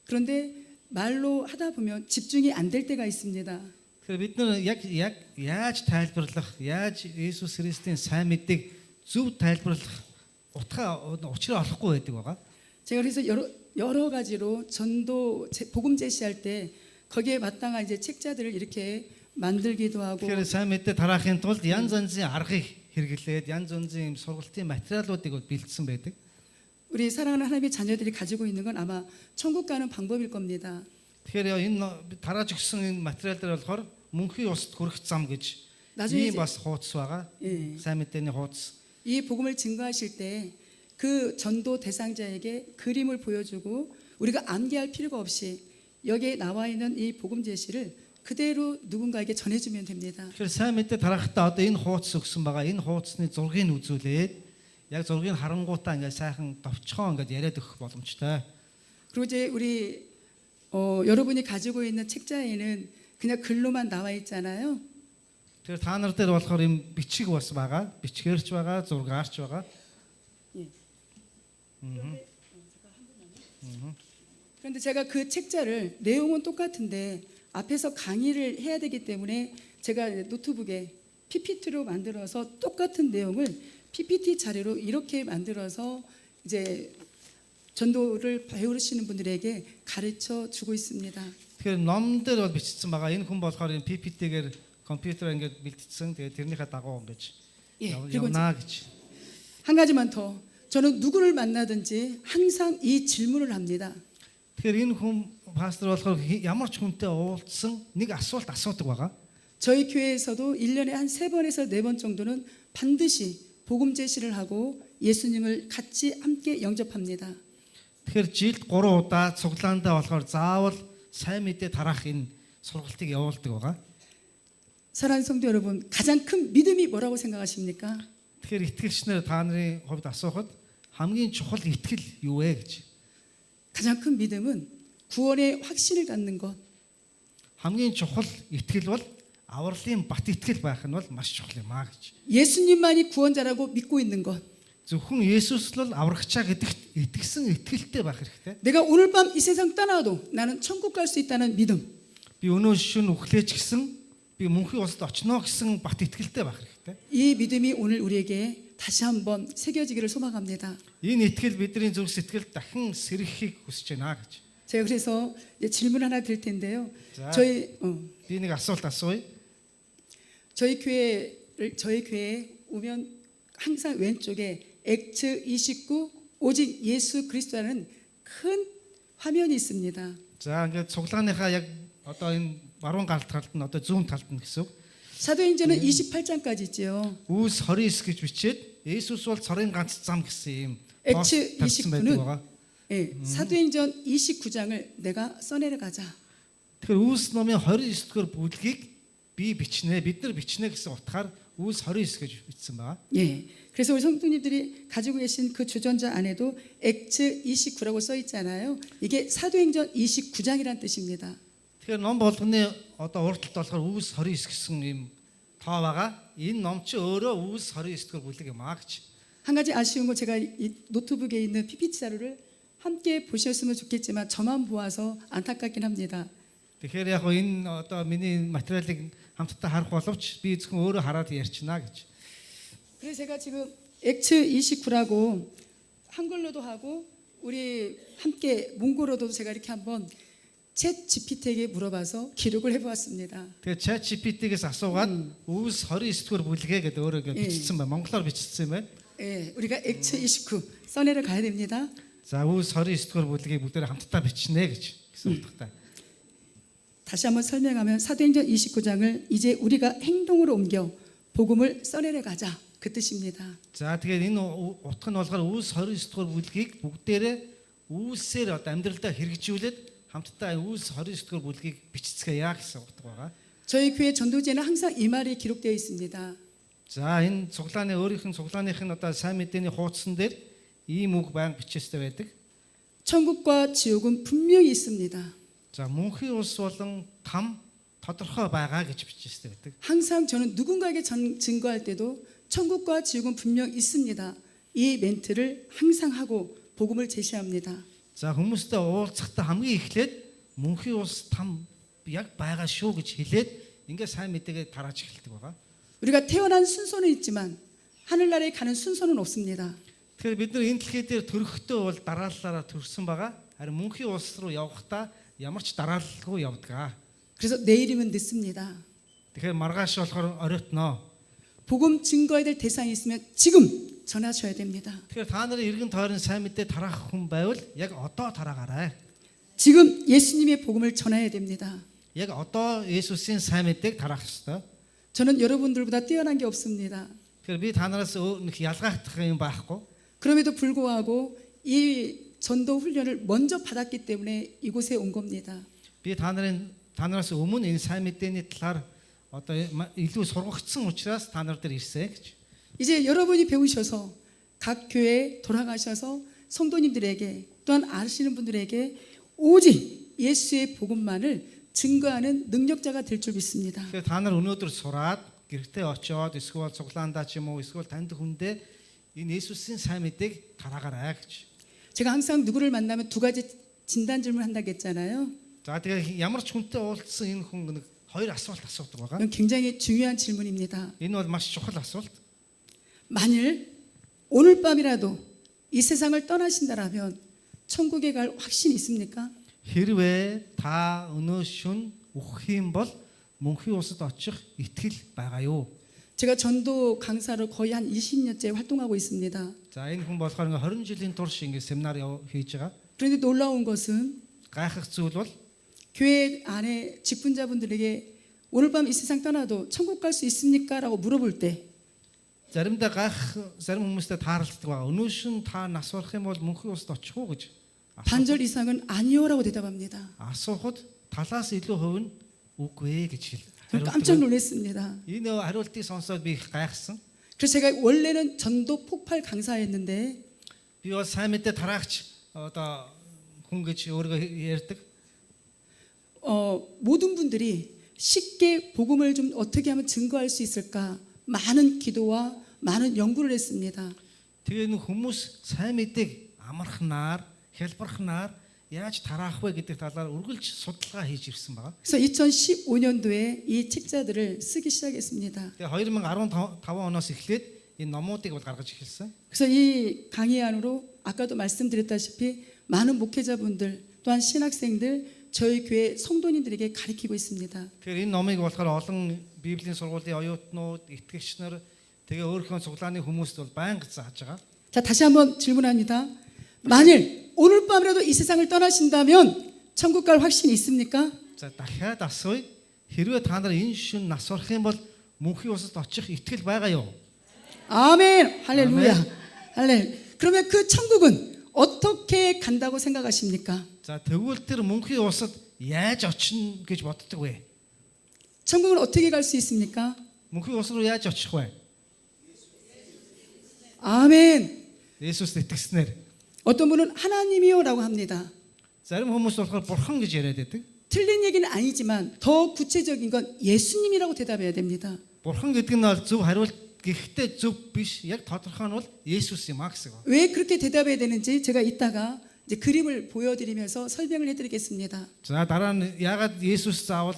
그런데 말로 하다 보면 집중이 안 될 때가 있습니다. Тэгэхээр бид нар яг яаж тайлбарлах, яаж Иесус Христийн сайн мэдгийг зөв тайлбарлах учраа олохгүй байдаг байгаа. 제가 그래서 여러 가지로 전도 복음 제시할 때 거기에 마땅한 이제 책자들을 이렇게 만들기도 하고 Тэгэхээр сайн мэдээ тараахын тулд янз янзын аргыг хэрэглээд янз янзын сургалтын материалуудыг бэлдсэн байдаг. 우리 사랑하는 하나님의 자녀들이 가지고 있는 건 아마 천국 가는 방법일 겁니다. Тэгэхээр энэ тарааж өгсөн энэ материалдар болохоор мөнхийн усд хүрэх зам гэж 나중에 ийм бас хуудас байгаа. 예, Сайн мэдээний хуудас. 이 복음을 증거하실 때 그 전도 대상자에게 그림을 보여주고 우리가 암기할 필요가 없이 여기에 나와 있는 이 복음 제시를 그대로 누군가에게 전해주면 됩니다. Тэгэхээр сайн мэдээ тараахтаа одоо энэ хуудас өгсөн байгаа. Энэ хуудасны зургийг үзүүлээд яг зургийг харангуутаа ингээд сайхан товчхон ингээд яриад өгөх боломжтой. 그리고 이제 우리 여러분이 가지고 있는 책자에는 그냥 글로만 나와 있잖아요. Тэгэхээр та нар дээр болохоор юм бичиг бас байгаа. Бичгээрч байгаа, зургаарч байгаа. 그런데 제가 그 책자를 내용은 똑같은데 앞에서 강의를 해야 되기 때문에 제가 노트북에 PPT로 만들어서 똑같은 내용을 PPT 자료로 이렇게 만들어서 이제 전도를 배우시는 분들에게 가르쳐 주고 있습니다. Тэгэхээр ном дээр бол бичсэн байгаа. Энэ хүн болохоор энэ PPT-гээр компьютераар ингээд бэлтгэсэн. Тэгээд тэрнийхээ дагуу ингэж 예, 그리고 явна гэж. 한 가지만 더. 저는 누구를 만나든지 항상 이 질문을 합니다. Тэгэхээр энэ хүн пастор болохоор ямар ч хүнтэй уулзсан нэг асуулт асуудаг байгаа. 저희 교회에서도 1년에 한 3번에서 4번 정도는 반드시 복음 제시를 하고 예수님을 같이 함께 영접합니다. Тэгэхээр жилд 3 удаа цуглаандаа болохоор заавал сайн мэдээ тараах энэ сургалтыг явуулдаг байгаа. 사랑하는 성도 여러분, 가장 큰 믿음이 뭐라고 생각하십니까? Тэгэхээр итгэгчнэр та нарын хувьд асуухад хамгийн чухал итгэл юу вэ гэж. 가장 큰 믿음은 구원의 확신을 갖는 것. Хамгийн чухал итгэл бол авралын бат итгэл байх нь бол маш чухал юм аа гэж. 예수님만이 구원자라고 믿고 있는 것. Зөвхөн Есүс л аврагчаа гэдэгт итгэсэн итгэлтэй байх хэрэгтэй. 내가 오늘 밤 이 세상 떠나도 나는 천국 갈 수 있다는 믿음. Би өнөө шөнө үхлээч гэсэн би мөнхийн улсад очно гэсэн бат итгэлтэй байх хэрэгтэй. 이 믿음이 오늘 우리에게 다시 한번 새겨지기를 소망합니다. Энэ итгэл бидний зөв сэтгэл дахин сэрхийг хүсэж байна гэж. 제가 그래서 이제 질문 하나 드릴 텐데요. 자. Би нэг асуулт асууя. 저희 교회에 오면 항상 왼쪽에 액츠 29 오직 예수 그리스도라는 큰 화면이 있습니다. За ингээд цуглааныхаа яг одоо энэ баруун талд нь одоо зүүн талд нь гэсэн үг. 사도행전은 28장까지 있죠. Үүс 29 гэж бичээд Есүс бол цорын ганц зам гэсэн юм. 액츠 тавьсан байдаг 29는 байгаа. 예, 사도행전 29장을 내가 써내려 가자. Тэгэхээр Үүс номын 29-р бүлгийг би бичнэ, бид нар бичнэ гэсэн утгаар Үүс 29 гэж бичсэн байгаа. 예. 그래서 우리 성도님들이 가지고 계신 그 주전자 안에도 액츠 29라고 써 있잖아요. 이게 사도행전 29장이란 뜻입니다. Тэгэхээр ном болгоны одоо урд талд болохоор Үүс 29 гэсэн юм тоо байгаа. Энэ ном чи өөрөө Үүс 29-р бүлэг юм аа гэж. 한 가지 아쉬운 거 제가 이 노트북에 있는 PPT 자료를 함께 보셨으면 좋겠지만 저만 보아서 안타깝긴 합니다. Тэгэхээр яг энэ одоо миний материалыг хамтдаа харах боловч би зөвхөн өөрөө хараад ярьчна гэж. 그래서 제가 지금 액츠 29라고 한글로도 하고 우리 함께 몽골어도 제가 이렇게 한번 챗 GPT에게 물어봐서 기록을 해보았습니다. Тэгээ ChatGPT-гээс асуугаад Үүс 29-р бүлгээ гэдэг өөрөө бичсэн байна. Монголоор бичсэн юм байна. 예, 우리가 액츠 29 써내려 가야 됩니다. За Үүс 29-р бүлгийг бүгдээр хамтдаа бичнэ гэж гэсэн утгатай. 다시 한번 설명하면 사도행전 29장을 이제 우리가 행동으로 옮겨 복음을 써내려 가자 그 뜻입니다. За тэгээд энэ утга нь болохоор Үүс 29-р бүлгийг бүгдээрээ Үүсээр одоо амьдралдаа хэрэгжүүлээд хамтдаа Үүс 29-р бүлгийг бичцгээе гэсэн утга байгаа. 저희 교회 전도지에는 항상 이 말이 기록되어 있습니다. За энэ цуглааны өөрийнх нь цуглааных нь одоо сайн мэдээний хуудсан дээр ийм үг байнга бичээстэй байдаг. 천국과 지옥은 분명히 있습니다. За мөнхийн улс болон там тодорхой байгаа гэж бичээстэй байдаг. 항상 저는 누군가에게 증거할 때도 천국과 지옥은 분명 있습니다. 이 멘트를 항상 하고 복음을 제시합니다. За хүмүүстэй уулзахдаа хамгийн эхлээд мөнхийн ус там яг байгаа шүү гэж хэлээд ингээ сайн мэдээгээ тарааж эхэлдэг байгаа. 우리가 태어난 순서는 있지만 하늘나라에 가는 순서는 없습니다. Тэгэхээр бид нар энэ дэлхий дээр төрөхдөө бол дараалалаараа төрсөн байгаа. Харин мөнхийн ус руу явахдаа ямар ч дараалалгүй явдаг. 그래서 내일이면 늦습니다. Тэгэхээр маргааш болохоор оройтноо. 복음 증거해야 될 대상이 있으면 지금 전하셔야 됩니다. Тэгэхээр та нарын эргэн тойрон сайн мэдээ тараах хүн байвал яг одоо тараагаарай. 지금 예수님의 복음을 전해야 됩니다. Яг одоо Есүсийн сайн мэдээг тараах ёстой. 저는 여러분들보다 뛰어난 게 없습니다. Тэгэхээр би та нараас нэг ялгаагдах юм байхгүй. 그럼에도 불구하고 이 전도 훈련을 먼저 받았기 때문에 이곳에 온 겁니다. Би та нараас өмнө энэ сайн мэдээний талаар одоо илүү сургагдсан учраас та нар дээр ирсэн гэж. 이제 여러분이 배우셔서 각 교회에 돌아가셔서 성도님들에게 또한 아시는 분들에게 오직 예수의 복음만을 증거하는 능력자가 될 줄 믿습니다. Тэгэхээр та нар өнөөдөр сураад гэртээ очиод эсвэл цуглаандаа ч юм уу эсвэл танд хүндээ энэ Есүсийн сайн мэдээг тараагаарай гэж. 제가 항상 누구를 만나면 두 가지 진단 질문 한다고 했잖아요. За тэгээ ямар ч хүнтэй уулзсан энэ хүн нэг хоёр асуулт асуудаг байгаа. 이건 굉장히 중요한 질문입니다. Энэ бол маш чухал асуулт. 만일 오늘 밤이라도 이 세상을 떠나신다라면 천국에 갈 확신이 있습니까? Хэрвээ та өнөө шүн үхэх юм бол мөнхийн усад очих итгэл байгаа юу? 제가 전도 강사로 거의 한 20년째 활동하고 있습니다. За энэ хүн болохоор 20 жилийн турш ингэ семинар хийж байгаа. 그런데 놀라운 것은 Гайхах зүйл бол 교회 안에 직분자분들에게 오늘 밤 이 세상 떠나도 천국 갈 수 있습니까? 라고 물어볼 때 заримдаа зарим хүмүүстэй тааралддаг байгаа. Өнөө шүн та нас барах юм бол мөнхийн усад очих уу гэж 반절 이상은 아니요라고 대답합니다. асуухад талаас илүү хувь нь үгүй гэж 저는 깜짝 хариулдаг. 놀랐습니다. Энэ хариултыг сонсоод би их гайхсан. 그래서 제가 원래는 전도 폭발 강사였는데 Би бол сайн мэдээ тараагч одоо хүн гэж өөрийгөө ярьдаг. 모든 분들이 쉽게 복음을 좀 어떻게 하면 증거할 수 있을까 많은 기도와 많은 연구를 했습니다. Тэгээ нэг хүмүүс сайн мэдээг амархнаар, хэлбархнаар яаж тараах вэ гэдэг талаар үргэлж судалгаа хийж ирсэн байгаа. 그래서 2015년도에 이 책자들을 쓰기 시작했습니다. Тэгээ 2015 оноос эхлээд энэ номуудыг бол гаргаж эхэлсэн. 그래서 이 강의 안으로 아까도 말씀드렸다시피 많은 목회자분들 또한 신학생들 저희 교회 성도님들에게 가르치고 있습니다. Тэгэхээр энэ номыг болохоор олон Библийн сургуулийн оюутнууд, итгэгч нар тэгээ өөрийнхөө цуглааны хүмүүст бол байнга зааж байгаа. 자, 다시 한번 질문합니다. 만일 오늘 밤이라도 이 세상을 떠나신다면 천국 갈 확신이 있습니까? За дахиад асууя. Хэрвээ та нар энэ шин нас орох юм бол мөнхийн усад очих итгэл байгаа юу? 아멘. 할렐루야. 할렐. 그러면 그 천국은 어떻게 간다고 생각하십니까? За тэгвэл тэр мөнхийн усад яаж очино гэж боддог вэ? 천국은 어떻게 갈 수 있습니까? Мөнхийн ус руу яаж очих вэ? 아멘. Есүст итгэснээр. 어떤 분은 하나님이요라고 합니다. Зарим хүмүүс болохоор бурхан гэж яриад байдаг. 틀린 얘기는 아니지만 더 구체적인 건 예수님이라고 대답해야 됩니다. Бурхан гэдэг нь бол зөв хариулт гэхдээ зөв биш. Яг тодорхой нь бол Есүс юм а гэсэн үг. 왜 그렇게 대답해야 되는지 제가 이따가 이제 그림을 보여드리면서 설명을 해드리겠습니다. За дараа нь яагаад Есүс заавал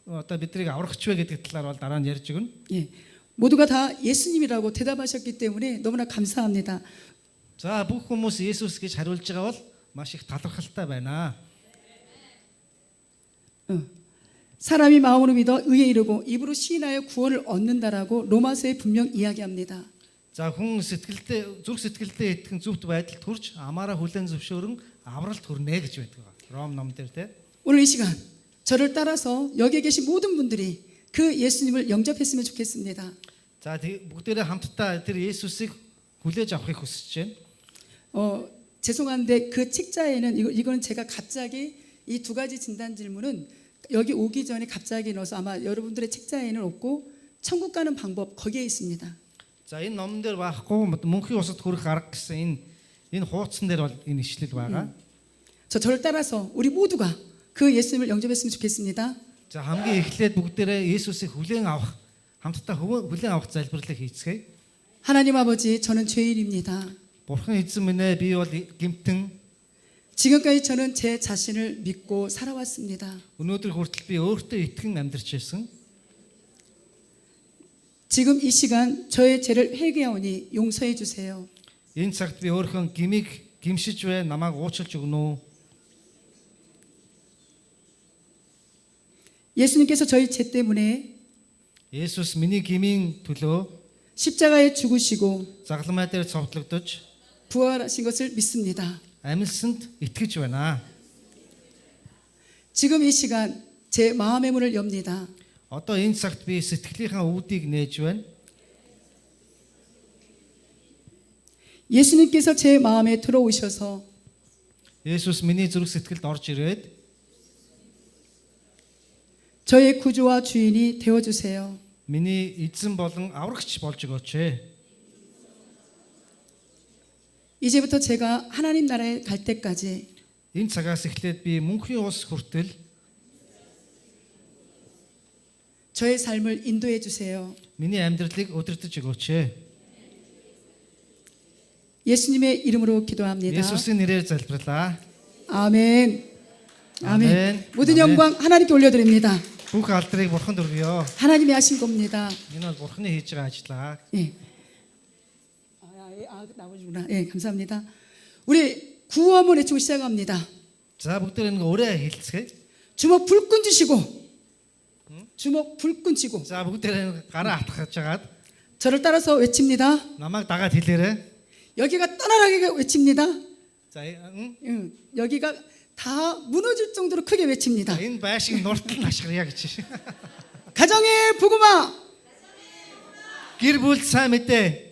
одоо биднийг аврагч вэ гэдэг талаар бол дараа нь ярьж өгнө. 예, 모두가 다 예수님이라고 대답하셨기 때문에 너무나 감사합니다. За бүх хүмүүс Есүс гэж хариулж байгаа бол маш их талархалтай байна. 사람이 마음으로 믿어 의에 이르고 입으로 시인하여 구원을 얻는다라고 로마서에 분명 이야기합니다. За хүн сэтгэлдээ зүрх сэтгэлдээ итгэн зөвхт байдал төрж амаараа хүлэн зөвшөөрөн авралт хүрнэ гэж байдаг. Ром ном дээр те. 오늘 이 시간 저를 따라서 여기에 계신 모든 분들이 그 예수님을 영접했으면 좋겠습니다. За бүгдээрээ хамтдаа тэр Есүсийг хүлээж авахыг хүсэж байна. 죄송한데 그 책자에는 이거는 제가 갑자기 이 두 가지 진단 질문은 여기 오기 전에 갑자기 넣어서 아마 여러분들의 책자에는 없고 천국 가는 방법 거기에 있습니다. За энэ номон дээр байхгүй мөнхийн усад хүрэх арга гэсэн энэ хуудсан дээр бол энэ ишлэл байгаа. 저를 따라서 우리 모두가 그 예수님을 영접했으면 좋겠습니다. За хамгийн эхлээд бүгдээрээ Есүсийг хүлээн авах хамтдаа хүлээн авах залбирлыг хийцгээе. 하나님 아버지 저는 죄인입니다. Бурхан эзэн минь ээ би бол гэмтэн 지금까지 저는 제 자신을 믿고 살아왔습니다. Өнөөдөр хүртэл би өөртөө итгэн амьдарч байсан. 지금 이 시간 저의 죄를 회개하오니 용서해 주세요. Энэ цагт би өөрийнхөө гмийг гимшиж бай, намайг уучлж өгнө үү? 예수님께서 저희 죄 때문에 Есүс миний гмийн төлөө 십자가에 죽으시고 загламай дээр цовдлогдож 부활하신 것을 믿습니다. амьсанд итгэж байна. 지금 이 시간 제 마음의 문을 엽니다. Одоо энэ цагт би сэтгэлийнхаа үүдийг нээж байна. 예수님께서 제 마음에 들어오셔서 Есүс миний зүрх сэтгэлд орж ирээд 저의 구주와 주인이 되어 주세요. миний эзэн болон аврагч болж өгөөч. 이제부터 제가 하나님 나라에 갈 때까지 Энэ цагаас эхлээд би мөнхийн улс хүртэл 저의 삶을 인도해 주세요. миний амьдралыг удирдах өгөөч. 예수님의 이름으로 기도합니다. Есүсийн нэрээр залбирлаа. 아멘. 아멘. 아멘. 모든 아멘. 영광 하나님께 올려드립니다. Бүх алдрыг бурханд өргөё. 하나님이 하신 겁니다. Энэ бол бурханы хийж байгаа ажлаа. 예. 나머지구나. 예, 감사합니다. 우리 구호 한번 외치고 시작합니다. За бүгдээр нэг өрөө хэлцгээе. 주먹 불끈 쥐시고, 주먹 불끈 쥐고, За бүгдээр гараа атгахж жагаад 저를 따라서 외칩니다. намайг дагаад хэлээрэй. 여기가 떠나라게 외칩니다. За 여기가 다 무너질 정도로 크게 외칩니다. энэ байшиг нуртал ашгарья гэж. 가정의 복음아, Гэр бүл сайн мэдээ.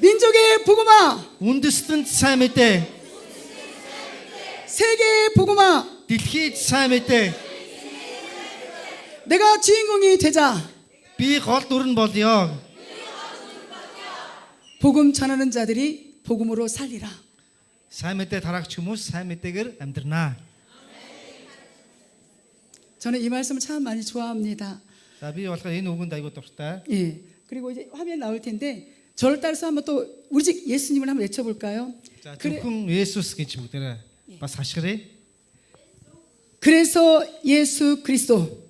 민족의 복음아, Үндэстэнд сайн мэдээ. 세계의 복음아, Дэлхийд сайн мэдээ. 내가 주인공이 되자. Би гол дүр нь болёо. 복음 전하는 자들이 복음으로 살리라. Сайн мэдээ тараагч хүмүүс сайн мэдээгээр амьдрнаа. 저는 이 말씀을 참 많이 좋아합니다. За би болохоор энэ үгэнд аягүй дуртай. 예. 그리고 이제 화면 나올 텐데 저를 따라서 한번 또 우리 집 예수님을 한번 외쳐볼까요? За 그래- зөвхөн Есүс гэж бүгдээрээ бас хашгирая. 그래서 예수 그리스도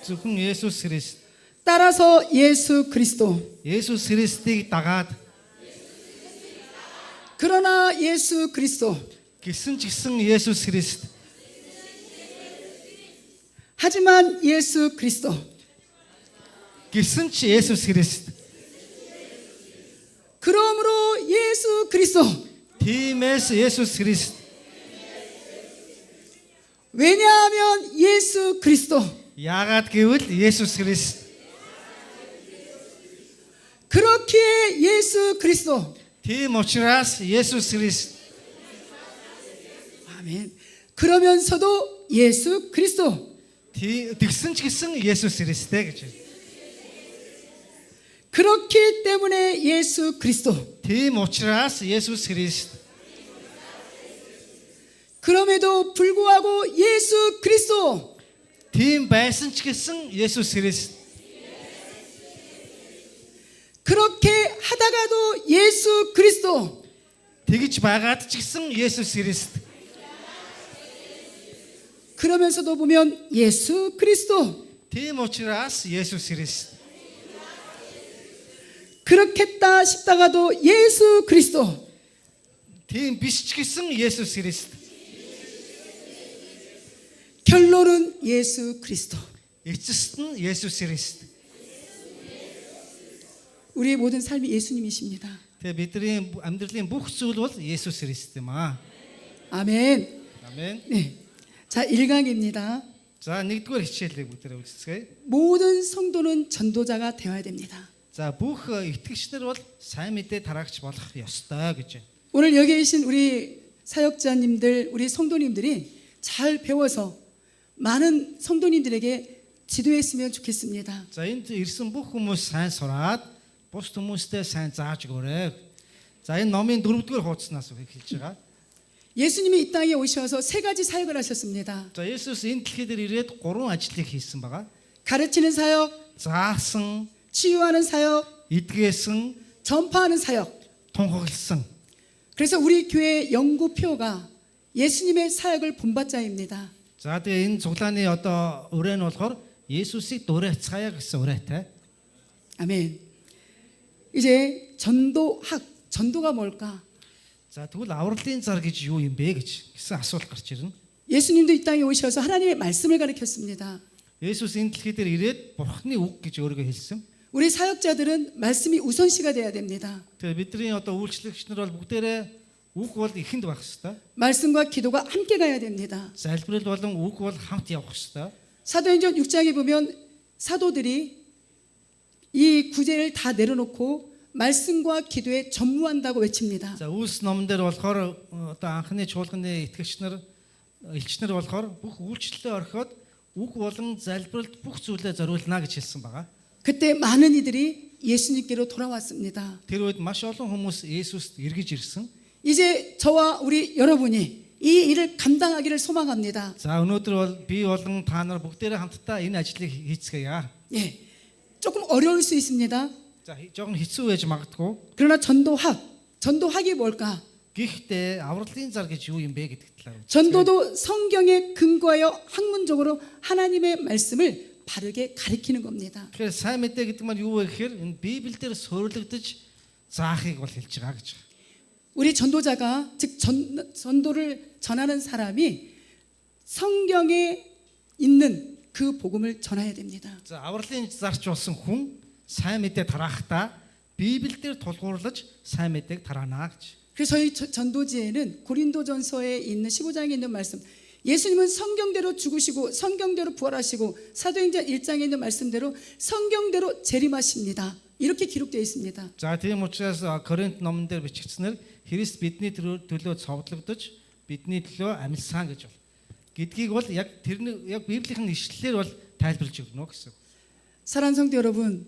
Зөвхөн Есүс Христ. 따라서 예수 그리스도 Есүс Христийг дагаад 그러나 예수 그리스도 гисэн ч гэсэн Есүс Христ. 하지만 예수 그리스도 Гисэн ч Есүс Христ. 그러므로 예수 그리스도 Тиймээс Есүс Христ. 왜냐하면 예수 그리스도 Яагаад гэвэл Есүс Христ. 그렇기에 예수 그리스도 Тийм учраас Есүс Христ. 아멘. 그러면서도 예수 그리스도 Тэгсэн ч гэсэн Есүс Христтэй гэж. 그렇기 때문에 예수 그리스도 Тийм учраас Есүс Христ. 그럼에도 불구하고 예수 그리스도 Тийм байсан ч гэсэн Есүс Христ. 그렇게 하다가도 예수 그리스도 Тэгж байгаад ч гэсэн Есүс Христ. 그러면서도 보면 예수 그리스도 Тийм учраас Есүс Христ. 그렇겠다 싶다가도 예수 그리스도 Тийм биш ч гэсэн Есүс Христ. 결론은 예수 그리스도. Эцэст нь Есүс Христ. 우리의 모든 삶이 예수님이십니다. Тэгээ бидний амьдралын бүх зүйл бол Есүс Христ юм аа. 아멘. Амен. 네. 자, 1강입니다. За нэгдүгээр хичээлийг бүгдээрээ үзцгээе. 모든 성도는 전도자가 되어야 됩니다. За бүх итгэгчнэр бол сайн мэдээ тараагч болох ёстой гэж байна. 오늘 여기 계신 우리 사역자님들, 우리 성도님들이 잘 배워서 많은 성도님들에게 지도했으면 좋겠습니다. За энд ирсэн бүх хүмүүс сайн сураад бус хүмүүстэй сайн зааж өгөөрэй. За энэ номын 4-р хуудаснаас хэлж байгаа. 예수님이 이 땅에 오셔서 세 가지 사역을 하셨습니다. За Есүс энэ дэлхий дээр ирээд 3 ажлыг хийсэн байгаа. 가르치는 사역, Заасан, 치유하는 사역, эдгээсэн, 전파하는 사역. тунхагласан. 그래서 우리 교회 연구표가 예수님의 사역을 본받자입니다. За тэгээ энэ цуглааны одоо өрөө нь болохоор Есүсийг дуурайцгаая гэсэн өрөөтэй. 아멘. 이제 전도학, 전도가 뭘까? За тэгвэл авралын зар гэж юу юм бэ гэсэн асуулт гарч ирнэ. 예수님도 이 땅에 오셔서 하나님의 말씀을 가르쳤습니다. Есүс энэ дэлхий дээр ирээд Бурхны үг гэж өөрийгөө хэлсэн. 우리 사역자들은 말씀이 우선시가 돼야 됩니다. Тэгээ бидний одоо үйлчлэгч нар бол бүгдээрээ үг бол ихэнд байх ёстой. 말씀과 기도가 함께 가야 됩니다. Залбирал болон үг бол хамт явах ёстой. 사도행전 6장에 보면 사도들이 이 구제를 다 내려놓고 말씀과 기도에 전무한다고 외칩니다. За Үлс номон дээр болохоор одоо анхны чуулганы итгэгч нар элч нар болохоор бүх үйлчлэлээ орхиод үг болон залбиралд бүх зүйлээ зориулна гэж хэлсэн байгаа. 그때 많은 이들이 예수님께로 돌아왔습니다. Тэр үед маш олон хүмүүс Есүст эргэж ирсэн. 이제 저와 우리 여러분이 이 일을 감당하기를 소망합니다. За өнөөдөр бол би болон та нар бүгдээрээ хамтдаа энэ ажлыг хийцгээе. 예, 조금 어려울 수 있습니다. За жоохон хэцүү байж магадгүй. 그러나 전도학이 뭘까? Гэхдээ авралын зар гэж юу юм бэ гэдэг талаар. 전도도 성경에 근거하여 학문적으로 하나님의 말씀을 바르게 가리키는 겁니다. Тэгэхээр сайн мэдээ гэдэг маань юу вэ гэхээр энэ Библиэлд суурилагдаж заахыг бол хэлж байгаа гэж. 우리 전도자가 즉 전도를 전하는 사람이 성경에 있는 그 복음을 전해야 됩니다. За авралын зарч болсон хүн сайн мэдээ тарахдаа Библиэлд тулгуурлаж сайн мэдээг тараана гэж. 그래서 저희 전도지에는 고린도전서에 있는 15장에 있는 말씀, 예수님은 성경대로 죽으시고 성경대로 부활하시고 사도행전 1장에 있는 말씀대로 성경대로 재림하십니다. 이렇게 기록되어 있습니다. За тийм учраас Коринт номон дээр бичигдсэнээр Христ бидний төлөө цовдлогдож бидний төлөө амьдсан гэж бол. Гэдгийг бол яг тэрний яг Библийн ишлэлээр бол тайлбарлаж өгнө гэсэн. 사랑하는 성도 여러분,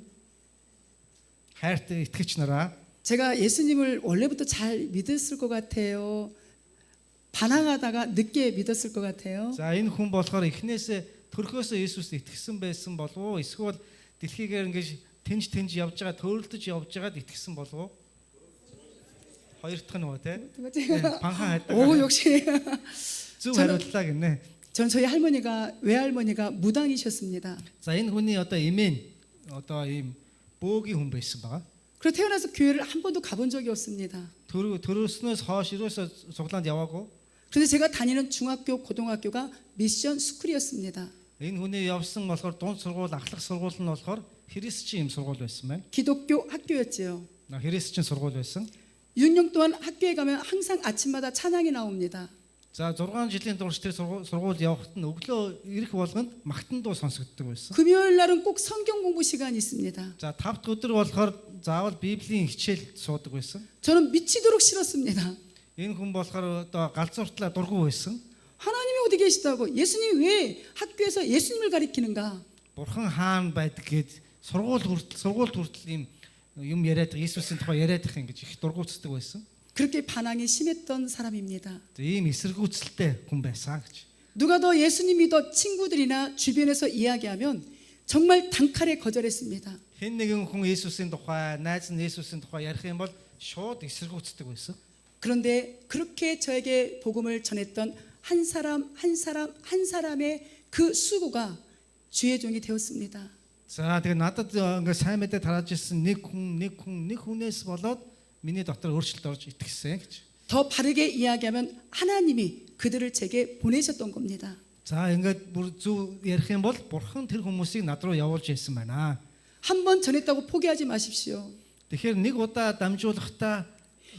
хайртай итгэгч нараа 제가 예수님을 원래부터 잘 믿었을 것 같아요. 반항하다가 늦게 믿었을 것 같아요. За энэ хүн болохоор эхнээсээ төрхөөсөө Иесуст итгэсэн байсан болов уу? Эсвэл дэлхийгээр ингэж тэнж явж байгаа, төөрөлдөж явж байгаад итгэсэн болов уу? Хоёр дахь нь үү те? Банхан хайдаг. 오 역시 Зөв хариуллаа гинэ. 전 저희 외할머니가 무당이셨습니다. За энэ хүний одоо эмээ одоо ийм бөөгийн хүн байсан байгаа. 그래서 태어나서 교회를 한 번도 가본 적이 없습니다. төрөөснөөс хойш ерөөсөө цуглаанд яваагүй. 그런데 제가 다니는 중학교, 고등학교가 미션 스쿨이었습니다. Энэ хүний явсан болохоор дунд сургууль, ахлах сургууль нь болохоор христчин юм сургууль байсан байна. 기독교 학교였지요. христчин сургууль байсан. 6년 동안 학교에 가면 항상 아침마다 찬양이 나옵니다. За 6 жилийн турш тэр сургууль явахад нь өглөө ирэх болгонд магтан дуу сонсогддог байсан. 금요일 날은 꼭 성경 공부 시간이 있습니다. За 5 дахь өдөр болохоор заавал Библийн хичээл суудаг байсан. 저는 미치도록 싫었습니다. Энэ хүн болохоор одоо галзууртлаа дургу байсан. 하나님이 어디 계시다고? 예수님 왜 학교에서 예수님을 가리키는가? Бурхан хаана байдаг гэд сургууль хүртэл юм яриад Иесусийн тухай яриад их ингэж их дургуутдаг байсан. 그렇게 반항이 심했던 사람입니다. Ийм эсэргүүцэлтэй хүн байсан гэж. 누가 더 예수님 믿어 친구들이나 주변에서 이야기하면 정말 단칼에 거절했습니다. Хэн нэгэн хүн Иесусийн тухай, найз нь Иесусийн тухай ярих юм бол шууд эсэргүүцдэг байсан. 그런데 그렇게 저에게 복음을 전했던 한 사람의 그 수고가 주의 종이 되었습니다. За тэгээ надад ингээ сайн мэдээ тарааж ирсэн нэг хүнээс болоод миний дотор өөрчлөлт орж итгэсэн гэж. 더 바르게 이야기하면 하나님이 그들을 제게 보내셨던 겁니다. За ингээд бүр зөв ярих юм бол Бурхан тэр хүмүүсийг над руу явуулж ирсэн байна. 한 번 전했다고 포기하지 마십시오. Тэгэхээр нэг удаа дамжуулахдаа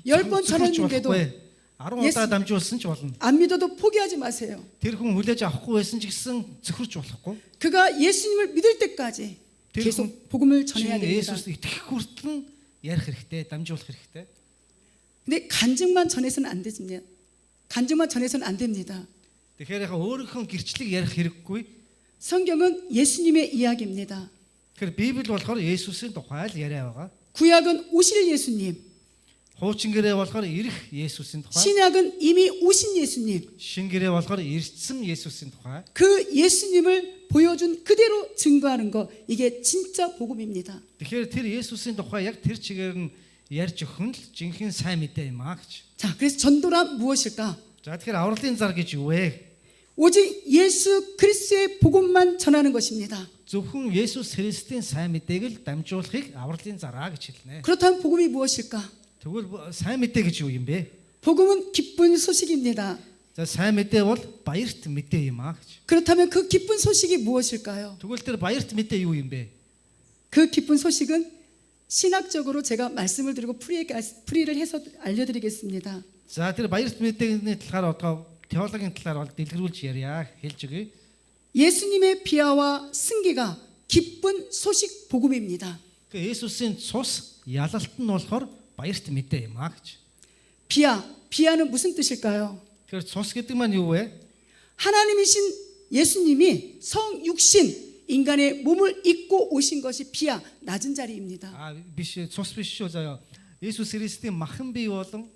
10번 전했는데도 10 удаа дамжуулсан ч болно. 안 믿어도 포기하지 마세요. Тэр хүн хүлээж авахгүй байсан ч гэсэн зөвхөрч болохгүй. 그가 예수님을 믿을 때까지 계속 복음을 전해야 됩니다. 예수스 итгэх хүртэл ярих хэрэгтэй, дамжуулах хэрэгтэй. 근데 간증만 전해서는 안 됩니다. 간증만 전해서는 안 됩니다. Тэгэхээр яха өөрийнхөө гэрчлэг ярих хэрэггүй. 성경은 예수님의 이야기입니다. Тэгэхээр Библи болохоор Есүсийн тухай л яриа байгаа. 구약은 오실 예수님, Хуучин гэрээ болохоор ирэх Есүсийн тухай. 신약은 이미 오신 예수님. Шин гэрээ болохоор ирсэн Есүсийн тухай. 그 예수님을 보여준 그대로 증거하는 거, 이게 진짜 복음입니다. Тэгэхээр тэр Есүсийн тухай яг тэр чигээр нь ярьж өгөх нь л жинхэнэ сайн мэдээ юм аа гэж. 자, 그래서 전도란 무엇일까? За тэгэхээр авралын зар гэж юу вэ? 오직 예수 그리스도의 복음만 전하는 것입니다. Зөвхөн Есүс Христийн сайн мэдээг л дамжуулахыг авралын зараа гэж хэлнэ. 그렇다면 복음이 무엇일까? Тэгвэл сайн мэдээ гэж юу юм бэ? 복음은 기쁜 소식입니다. За сайн мэдээ бол баярт мэдээ юм аа гэж. 그렇다면 그 기쁜 소식이 무엇일까요? Тэгвэл тэр баярт мэдээ юу юм бэ? 그 기쁜 소식은 신학적으로 제가 말씀을 드리고 풀이를 해서 알려드리겠습니다. За тэр баярт мэдээний талаар одоо теологийн талаар бол дэлгэрүүлж ярья хэлж өгье. 예수님의 비하와 승기가 기쁜 소식 복음입니다. 그 예수스의 цус ялалт нь болохоор баярт мэдээ юм аа гэж. 비하는 무슨 뜻일까요? Тэгэхээр цус гэдэг маань юу вэ? 하나님이신 예수님이 성육신 인간의 몸을 입고 오신 것이 비하 낮은 자리입니다. биш цус биш шүү заяа. Есүс Христийн махан бий болон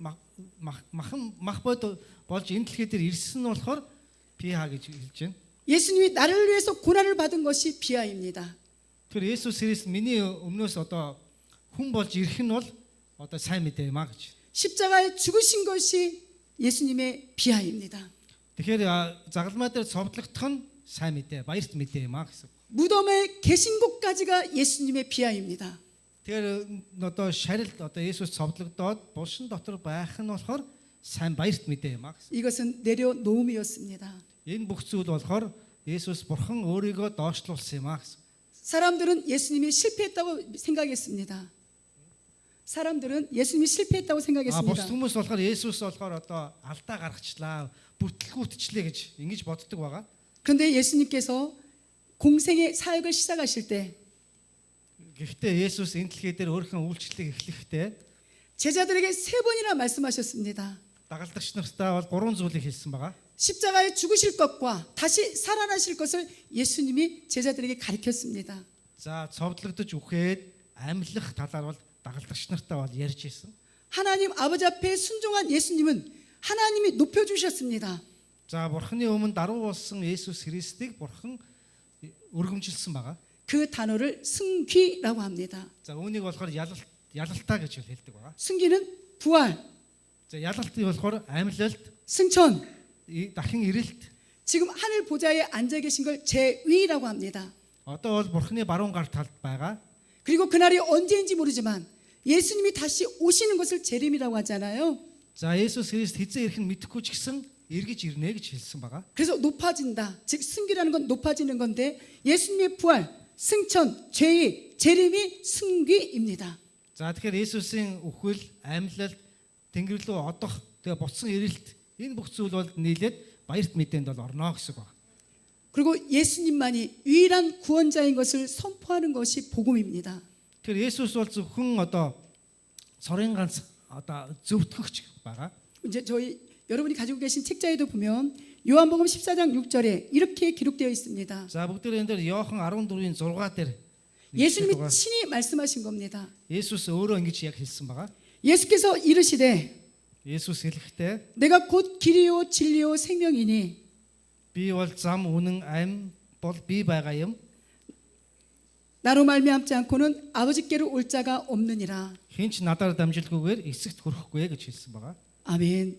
мах бод болж энэ дэлхий дээр ирсэн нь болохоор 비하 гэж хэлж байна. 예수님이 나를 위해서 고난을 받은 것이 비하입니다. Тэгэхээр Есүс Христ миний өмнөөс одоо хүн болж ирэх нь бол одоо сайн мэдээ юм аа гэж. 십자가에 죽으신 것이 예수님의 비하입니다. Тэгэхээр загалмай дээр цовдлогдох нь сайн мэдээ, баярт мэдээ юм аа гэсэн. 무덤에 계신 곳까지가 예수님의 비하입니다. Тэгэхээр одоо шарилд одоо Есүс цовдлогдоод булшин дотор байх нь болохоор сайн баярт мэдээ юм аа гэсэн. 이것은 내려놓음이었습니다. Энэ бүх зүйл болохоор Есүс бурхан өөрийгөө доошлуулсан юм аа гэсэн. 사람들은 예수님이 실패했다고 생각했습니다. 사람들은 예수님이 실패했다고 Бус 생각했습니다. хүмүүс болохоор Есүс болохоор одоо алдаа гаргачлаа, бүтлгүүтчлээ гэж ингэж боддог байгаа. 그런데 예수님께서 공생의 사역을 시작하실 때 Гэхдээ Есүс энэ дэлхий дээр өөрийнхөө үйлчлэлийг эхлэхдээ 제자들에게 3번이나 말씀하셨습니다. дагалдагч нартаа бол 3 зүйлийг хэлсэн байгаа. 십자가에 죽으실 것과 다시 살아나실 것을 예수님이 제자들에게 가르쳤습니다. За цовдлогдож үхээд амьлах талаар бол дагалдагч нартаа бол ярьж ирсэн. 하나님 아버지 앞에 순종한 예수님은 하나님이 높여주셨습니다. За бурханы өмнө даруй болсон Есүс Христийг бурхан өргөмжилсэн байгаа. 그 단어를 승귀라고 합니다. За үүнийг болохоор ялалтаа гэж хэлдэг байгаа. 승귀는 부활, За ялалтыг болохоор амьлалт, 승천. дахин ирэлт. 지금 하늘 보좌에 앉아 계신 걸 제위라고 합니다. Одоо бол бурханы баруун гар талд байгаа. 그리고 그날이 언제인지 모르지만 예수님이 다시 오시는 것을 재림이라고 하잖아요. За Есүс Христ хэзээ ирэх нь мэдэхгүй ч гэсэн эргэж ирнэ гэж хэлсэн байгаа. 그래서 높아진다. 즉 승귀라는 건 높아지는 건데 예수님의 부활, 승천, 죄의 재림이 승귀입니다. За тэгэхээр Есүсийн үхэл, амьлалт, тэнгэр рүү одох, тэгээ буцсан ирэлт энэ бүх зүйл бол нийлээд баярт мэдээнд бол орно гэсэн үг байна. 그리고 예수님만이 유일한 구원자인 것을 선포하는 것이 복음입니다. Тэгэхээр Есүс бол зөвхөн одоо цорын ганц одоо зөвтгөгч байгаа. 이제 저희 여러분이 가지고 계신 책자에도 보면 요한복음 14장 6절에 이렇게 기록되어 있습니다. За бүгд энэ дээр Иохан 14-ийн 6 дээр 예수님이 친히 말씀하신 겁니다. Есүс өөрөө ингэж яг хэлсэн байгаа. 예수께서 이르시되 Есүс хэлэхдээ 내가 곧 길이요 진리요 생명이니 би бол зам, үнэн, амь бол би байгаа юм. 나로 말미암지 않고는 아버지께로 올 자가 없느니라. Хинч надаар дамжилгүйгээр эсэгт хүрэхгүй гэж хэлсэн байгаа. 아멘.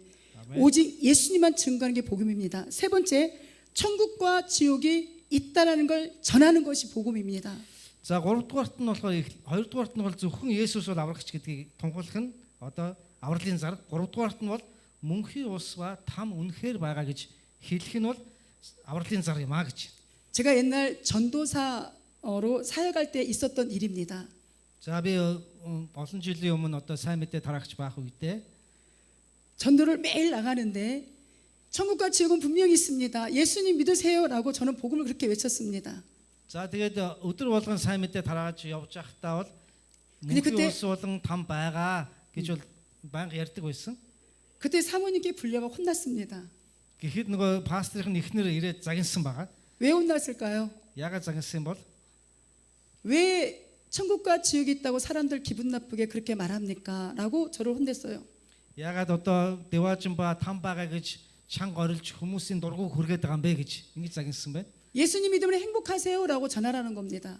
오직 예수님만 증거하는 게 복음입니다. 세 번째, 천국과 지옥이 있다라는 걸 전하는 것이 복음입니다. За 3 дугаарт нь болохоор 2 дугаарт нь бол зөвхөн Есүс бол аврагч гэдгийг тунхаглах нь одоо авралын зар. 3 дугаарт нь бол мөнхийн ус ба там үнэхээр байгаа гэж хэлэх нь бол авралын зар юм а гэж. 제가 옛날 전도사로 사역할 때 있었던 일입니다. За би олон жилийн өмнө одоо сайн мэдээ тараагч байх үедээ 전도를 매일 나가는데 천국과 지옥은 분명히 있습니다. 예수님 믿으세요라고 저는 복음을 그렇게 외쳤습니다. За тэгээд өдөр болгон сайн мэдээ тарааж явж байхдаа бол 근데 그때- мөнхийн ус болон там байгаа гэж бол банк ярьдаг байсан. 그때 사모님께 불려가 혼났습니다. Гэхдээ нөгөө пасторын эхнэр ирээд загинсан байгаа. 왜 혼났을까요? Яагаад загинсан бол 왜 천국과 지옥이 있다고 사람들 기분 나쁘게 그렇게 말합니까? 라고 저를 혼냈어요. яагаад одоо дэважин ба там байгаа гэж чанга орилж хүмүүсийн дургуг хүргээд байгаа юм бэ гэж ингэж загинсан байна. 예수님 믿으면 행복하세요라고 전하라는 겁니다.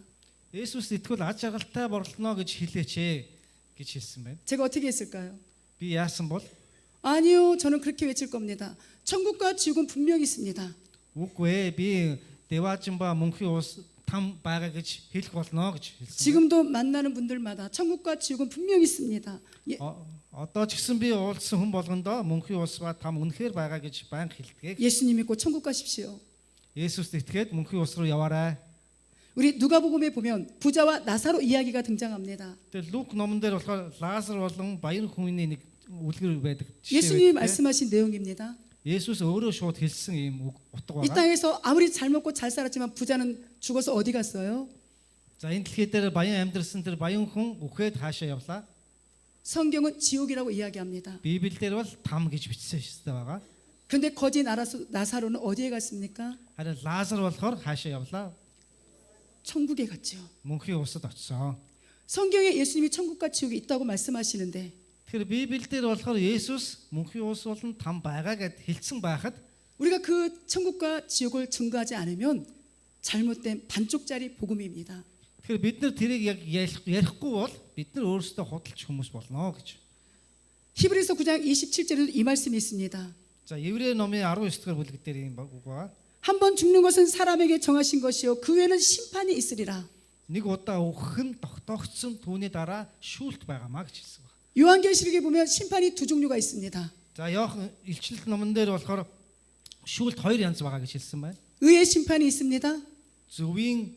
Есүс итгэл аж аргалтай борлоно гэж хэлээч гэж хэлсэн байна. 제가 어떻게 했을까요? Би яасан бол 아니요, 저는 그렇게 외칠 겁니다. 천국과 지옥은 분명히 있습니다. үгүй ээ би Деважимба мөнхийн ус там байгаа гэж хэлэх болно гэж хэлсэн. 지금도 만나는 분들마다 천국과 지옥은 분명히 있습니다. 예, Одоо ч гэсэн би уулзсан хүн болгондоо мөнхийн усва там үнэхээр байгаа гэж байнга хэлдэг. 예수님 믿고 천국 가십시오. Есүст итгээд мөнхийн ус руу яваарай. 우리 누가복음에 보면 부자와 나사로 이야기가 등장합니다. Тэгээ Лук номон дээр болохоор Лазар болон баян хүний нэг үлгэр байдаг. 예수님이 말씀하신 내용입니다. Есүс өөрөө шууд хэлсэн ийм утга 이 байгаа. 땅에서 아무리 잘 먹고 잘 살았지만 부자는 죽어서 어디 갔어요? За энэ дэлхий дээр баян амьдрсан тэр баян хүн үхээд хаашаа явлаа. 성경은 지옥이라고 이야기합니다. Библиэлд бол там гэж бичсэн шээ байгаа. 그런데 거지 나사로는 어디에 갔습니까? Харин Лазар болохоор хаашаа явлаа? 천국에 갔죠. Мөнхийн усад очсон. 성경에 예수님이 천국과 지옥이 있다고 말씀하시는데 Тэгэхээр Библиэлд болохоор Есүс мөнхийн ус болон там байгаа гэд хэлсэн байхад 우리가 그 천국과 지옥을 증거하지 않으면 잘못된 반쪽짜리 복음입니다. тэгэхээр бид нар тэрийг яг ярихгүй бол бид нар өөрсдөө худалч хүмүүс болно гэж. 히브리서 9장 27절에도 이 말씀이 있습니다. За Еврей номын 19-р бүлэг дээр ийм үг байгаа. 한 번 죽는 것은 사람에게 정하신 것이요 그 후에는 심판이 있으리라. Нэг удаа өгөх нь тогтоогдсон түүний дараа шүүлт байгаамаа гэж хэлсэн байна. 요한계시록에 보면 심판이 두 종류가 있습니다. За Иохан илчилт номон дээр болохоор шүүлт хоёр янз байгаа гэж хэлсэн байна. 의의 심판이 있습니다. Зөвийн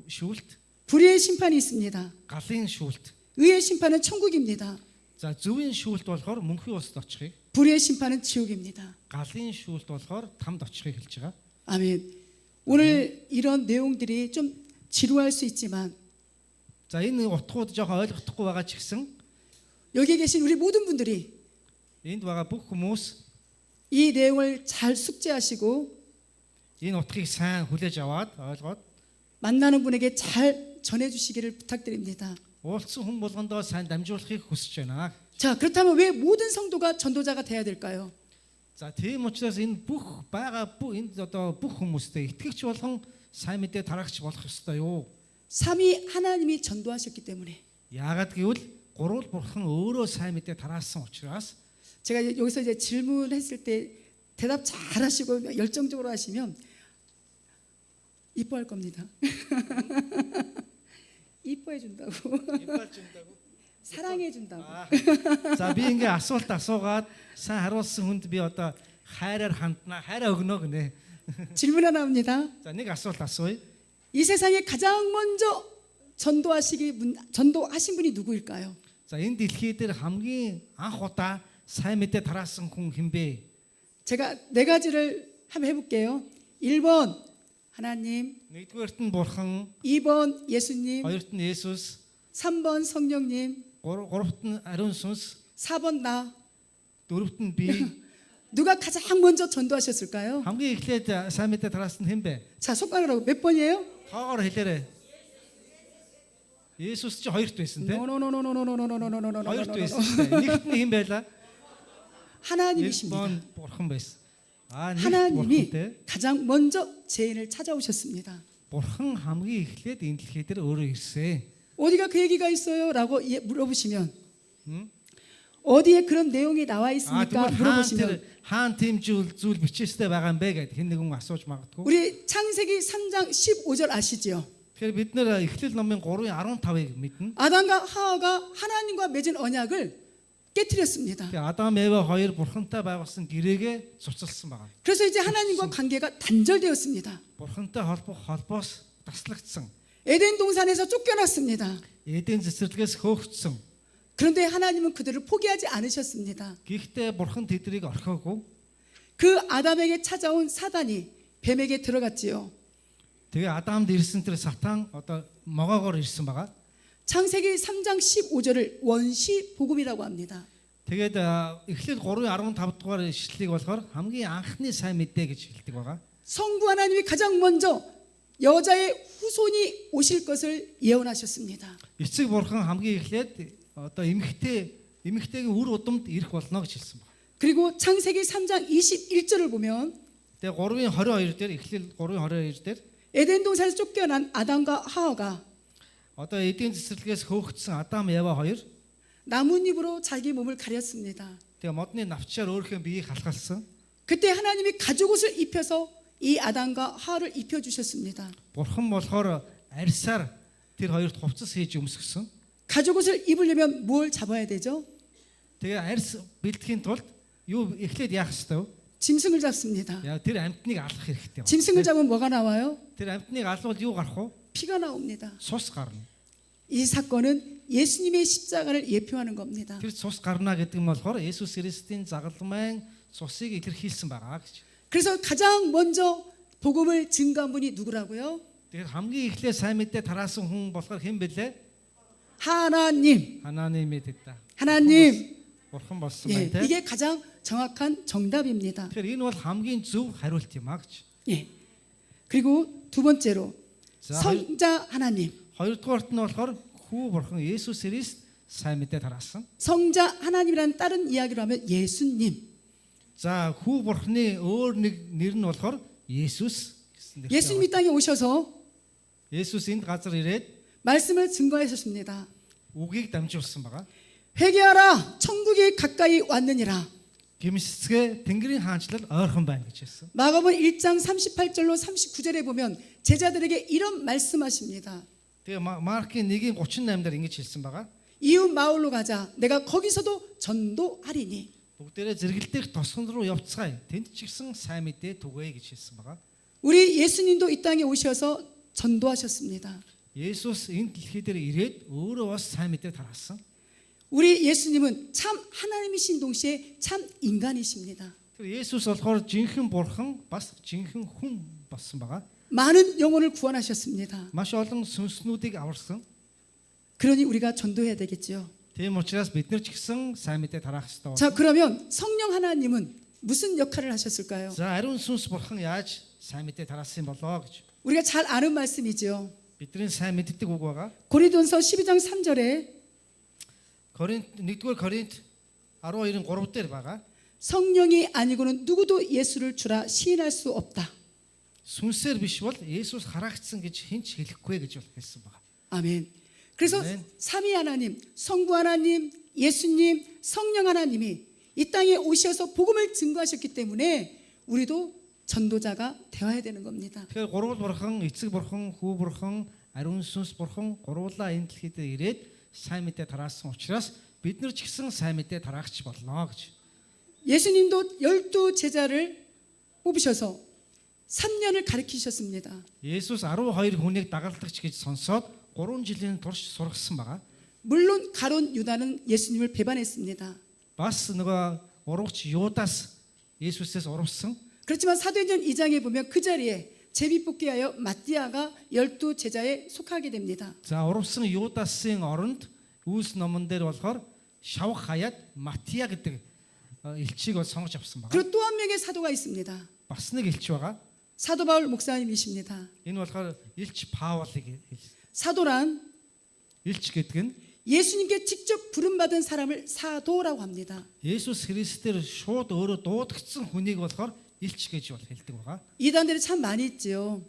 шүүлт, 불의의 심판이 있습니다. галын шүүлт. 의의 심판은 천국입니다. За зөвийн шүүлт болохоор мөнхийн усд очихыг, 불의의 심판은 지옥입니다. галын шүүлт болохоор тамд очихыг хэлж байгаа. 아멘. 오늘 이런 내용들이 좀 지루할 수 있지만 За энэ утгууд жоохон ойлгохдохгүй байгаа ч гэсэн 여기 계신 우리 모든 분들이 энд байгаа бүх хүмүүс 이 내용을 잘 숙지하시고 энэ утгыг сайн хүлээж аваад ойлгоод 만나는 분에게 잘 전해주시기를 부탁드립니다. уулзсан хүн болгондоо сайн дамжуулахыг хүсэж байна. 자, 그렇다면 왜 모든 성도가 전도자가 돼야 될까요? За тийм учраас энэ бүх байгаа энд одоо бүх хүмүүстэй итгэгч болгон сайн мэдээ тараагч болох ёстой юу? 삼위 하나님이 전도하셨기 때문에 Яагаад гэвэл гурвал бурхан өөрөө сайн мэдээ тараасан учраас 제가 여기서 이제 질문했을 때 대답 잘하시고 열정적으로 하시면 이뻐할 겁니다. 이뻐해 준다고, 사랑해 준다고. За би ингээ асуулт асуугаад сайн хариулсан хүнд би одоо хайраар хандна, хайраа өгнө гинэ. 질문 하나 합니다. За нэг асуулт асууя. 이 세상에 가장 먼저 전도하신 분이 누구일까요? За энэ дэлхий дээр хамгийн анх удаа сайн мэдээ тараасан хүн хэн бэ? 제가 네 가지를 한번 해볼게요. 1번 하나님, Нэгдүгээрт нь бурхан, 2번 예수님, хоёрт нь Есүс, 3번 성령님, гуравт нь ариун сүнс, 4번 나. дөрөвт нь би. 누가 가장 먼저 전도하셨을까요? Хамгийн эхлээд сайн мэдээ тараасан хэн бэ? 자, 손가락으로 몇 번이에요? Тоогоор хэлээрэй. Есүс чи хоёрт байсан те? Хоёрт байсан те. Нэгт нь хэн байлаа? 하나님이십니다. 1번 бурхан байсан. Нэгт бурхан 하나님이 те. 가장 먼저 죄인을 찾아오셨습니다. Бурхан хамгийн эхлээд энэ дэлхий дээр өөрөө ирсэн. 어디가 그 얘기가 있어요? 라고 물어보시면 어디에 그런 내용이 나와 있습니까? 물어보시면 хаан тийм зүйл бичээстэй байгаа юм бэ гэд хэн нэгэн асууж магадгүй. 우리 창세기 3장 15절 아시죠? Тэгэхээр бид нэр Эхлэл номын 3:15-ыг мэднэ. 아담과 하와가 하나님과 맺은 언약을 깨뜨렸습니다. Тэгэхээр Адам Эва хоёр бурхантай байгуулсан гэрээгээ цуцалсан байгаа. 그래서 이제 하나님과 관계가 단절되었습니다. Бурхантай холбоос таслагдсан. 에덴 동산에서 쫓겨났습니다. Эден цэцэрлэгээс хөөгдсөн. 그런데 하나님은 그들을 포기하지 않으셨습니다. Гэхдээ бурхан тэднийг орхиогүй. 그 아담에게 찾아온 사단이 뱀에게 들어갔지요. Тэгээ Адамд ирсэн тэр сатан одоо могоогоор ирсэн байгаа. 창세기 3장 15절을 원시 복음이라고 합니다. Тэгээд Эхлэл 3:15 дугаар ишлэлийг болохоор хамгийн анхны сайн мэдээ гэж хэлдэг байгаа. 성부 하나님이 가장 먼저 여자의 후손이 오실 것을 예언하셨습니다. Эцэг бурхан хамгийн эхлээд одоо эмэгтэйгийн үр удамд ирэх болно гэж хэлсэн байна. 그리고 창세기 3장 21절을 보면 Тэгээ 3:22 дээр Эхлэл 3:22 дээр 에덴 동산에서 쫓겨난 아담과 하와가 одоо эдийн цэцэрлэгээс хөөгдсөн Адам Ева хоёр 나뭇잎으로 자기 몸을 가렸습니다. Тэгээ модны навчаар өөрийнхөө биеийг халахалсан. 그때 하나님이 가죽옷을 입혀서 이 아담과 하와를 입혀 주셨습니다. Бурхан болохоор арьсаар тэр хоёрт хувцас хийж өмсгсөн. 가죽옷을 입으려면 뭘 잡아야 되죠? Тэгээ арьс бэлтгэхийн тулд юу эхлээд яах ёстой вэ? 짐승을 잡습니다. Яа тэр амьтныг алах хэрэгтэй байна. 짐승을 잡으면 뭐가 나와요? Тэр амьтныг алвал юу гарах вэ? 피가 나옵니다. Цус гарна. 이 사건은 예수님의 십자가를 예표하는 겁니다. Тэр цус гарна гэдэг нь болохоор Есүс Христийн загалмайн цусыг илэрхийлсэн байгаа гэж. 그래서 가장 먼저 복음을 증거한 분이 누구라고요? Тэгэхээр хамгийн эхлээ сайн мэдээ тараасан хүн болохоор хэн бэлээ? 하나님. Ханаанimэд гэдэг. 하나님. Бурхан болсон 예, байна те. 이게 가장 정확한 정답입니다. Тэгэхээр энэ бол хамгийн зөв хариулт юм а гэж. 예. 그리고 두 번째로 За 성자 하나님. хоёрдугаарт нь болохоор хүү бурхан Есүс Христ сайн мэдээ тараасан. 성자 하나님이라는 다른 이야기로 하면 예수님. За хүү бурханы өөр нэг нэр нь болохоор Есүс гэсэн нэртэй. 예수님이 땅에 오셔서 Есүс энд газар ирээд 말씀을 증거하셨습니다. үгийг дамжуулсан байгаа. 회개하라, 천국이 가까이 왔느니라. Гимсцгээ Тэнгэрийн хаанчлал ойрхон байна гэж хэлсэн. 마가복음 1장 38절로 39절에 보면 제자들에게 이런 말씀하십니다. Тэгээ Маркийн 1:38 дээр ингэж хэлсэн байгаа. 이웃 마을로 가자. 내가 거기서도 전도하리니. Бүгдээрээ зэрэгэлдэх тосгон руу явцгаая. Тэнд ч гэсэн сайн мэдээ түгээе гэж хэлсэн байгаа. 우리 예수님도 이 땅에 오셔서 전도하셨습니다. Есүс энэ дэлхий дээр ирээд өөрөө бас сайн мэдээ тараасан. 우리 예수님은 참 하나님이신 동시에 참 인간이십니다. Тэр Есүс болохоор жинхэнэ бурхан бас жинхэнэ хүн болсон байгаа. 많은 영혼을 구원하셨습니다. Маш олон сүнснүүдийг аварсан. 그러니 우리가 전도해야 되겠죠. Тийм учраас бид нар ч гэсэн сайн мэдээ тараах ёстой. 자, 그러면 성령 하나님은 무슨 역할을 하셨을까요? За ариун сүнс бурхан яаж сайн мэдээ тараасан болоо гэж. 우리가 잘 아는 말씀이죠. Бидний сайн мэддэг үг байгаа. 고린도전서 12장 3절에 Коринт 1-р Коринт 12-ын 3 дээр байгаа. 성령이 아니고는 누구도 예수를 주라 시인할 수 없다. Сүнсээр биш бол Есүс хараагдсан гэж хэн ч хэлэхгүй гэж бол хэлсэн байгаа. 아멘. 그래서 아멘. 삼위 하나님, 성부 하나님, 예수님, 성령 하나님이 이 땅에 오셔서 복음을 증거하셨기 때문에 우리도 전도자가 되어야 되는 겁니다. Тэгэхээр гурвал бурхан, эцэг бурхан, хүү бурхан, ариун сүнс бурхан гурвлаа энэ дэлхийд ирээд сайн мэдээ тараасан учраас бид нар ч гэсэн сайн мэдээ тараагч болно гэж. 예수님도 12 제자를 뽑으셔서 3년을 가르치셨습니다. Есүс 12 хүнийг дагалдагч гэж сонсоод 3 жилийн турш сургасан байгаа. 물론 가론 유다는 예수님을 배반했습니다. Бас нөгөө урагч Юдас Есүсээс урвсан. 그렇지만 사도행전 2장에 보면 그 자리에 제비뽑기 하여 마띠아가 12 제자에 속하게 됩니다. За урвсан Юдасын оронд Үйлс номон дээр болохоор шавх хаяад Матиа гэдэг элчийг бол сонгож авсан байгаа. 그리고 또 한 명의 사도가 있습니다. Бас нэг элч байгаа. 사도 바울 목사님이십니다. Энэ болохоор элч Паулыг 사도란 элч гэдэг нь 예수님께 직접 부름받은 사람을 사도라고 합니다. Есүс Христээр шууд өөрөө дуудагдсан хүнийг болохоор элч гэж бол хэлдэг байгаа. 이단들이 참 많이 있지요.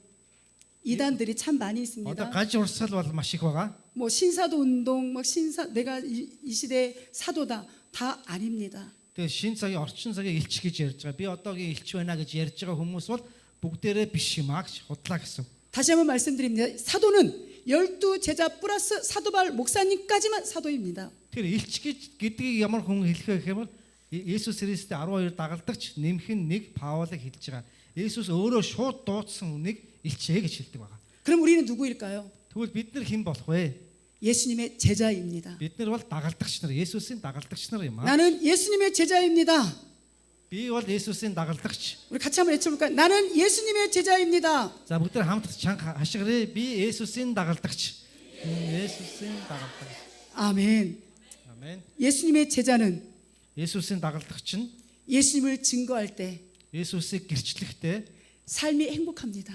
이단들이 참 많이 Одоо 있습니다. гаж урсгал бол маш их байгаа. 뭐 신사도 운동, 막 내가 이 시대 사도다 다 아닙니다. Тэгээ шин цагийн орчин цагийн элч гэж ярьж байгаа. Би одоогийн элч байна гэж ярьж байгаа хүмүүс бол бүгдээрээ биш юм аа гэж худлаа гэсэн. 다시 한번 말씀드립니다. 사도는 12 제자 플러스 사도 바울 목사님까지만 사도입니다. Тэр элч гэдгийг ямар хүн хэлэх вэ гэхээр Есүс Христтэй 12 дагалдагч нэмэх нь нэг Паулыг хэлж байгаа. Есүс өөрөө шууд дуудсан хүнийг элчээ гэж хэлдэг байгаа. 그럼 우리는 누구일까요? Тэгвэл бид нар хэн болох вэ? 예수님의 제자입니다. Бид нар бол дагалдагч нар, Есүсийн дагалдагч нар юм аа. 나는 예수님의 제자입니다. Би бол Есүсийн дагалдагч. 우리 같이 한번 외쳐볼까요? 나는 예수님의 제자입니다. За бүгд хамт чанга хашгирээ. Би Есүсийн дагалдагч. Есүсийн дагалдагч. 아멘. 아멘. 예수님의 제자는 Есүсийн дагалдагч нь 예수님을 증거할 때 Есүсийг гэрчлэхдээ 삶이 행복합니다.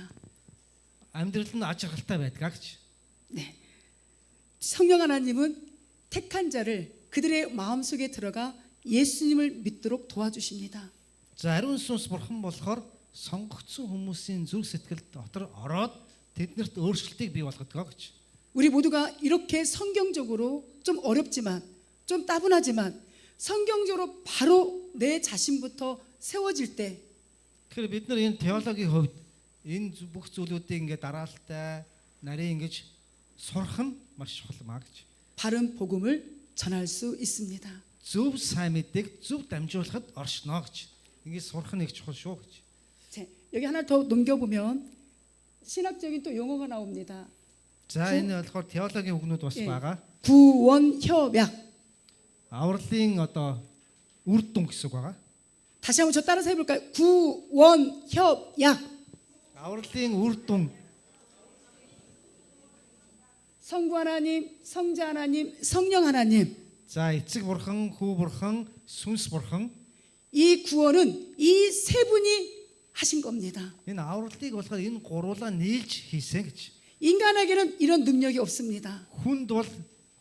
амьдрал нь аж аргалтай байдаг гэж. 네. 성령 하나님은 택한 자를 그들의 마음속에 들어가 예수님을 믿도록 도와주십니다. За ариун сүнс бурхан болохоор сонгогдсон хүмүүсийн зүрх сэтгэл дотор ороод тэднэрт өөрчлөлтийг бий болгодог гэж. 우리 모두가 이렇게 성경적으로 좀 어렵지만 좀 따분하지만 성경적으로 바로 내 자신부터 세워질 때 Тэгэхээр бид нар энэ теологийн хувьд энэ бүх зүйлүүдийг ингээд дараалалтай нарийн ингэж сурах нь маш чухал маа гэж. 바른 복음을 전할 수 있습니다. Зөв сайн мэдээг зөв дамжуулахад оршно гэж. Ингээд сурах нь их чухал шүү гэж. 자, 여기 하나 더 넘겨보면 신학적인 또 용어가 나옵니다. За энэ болохоор теологийн үгнүүд бас байгаа. 구원 협약. Авралын одоо үр дүн гэсэн үг байгаа. 다시 한번 저 따라서 해볼까요? 구원 협약. Авралын үр дүн 성부 하나님, 성자 하나님, 성령 하나님. за эцэг бурхан, хүү бурхан, сүнс бурхан 이 구원은 이 세 분이 하신 겁니다. энэ авралыг болохоор энэ гуруулаа нийлж хийсэн гэж. 인간에게는 이런 능력이 없습니다. Хүнд бол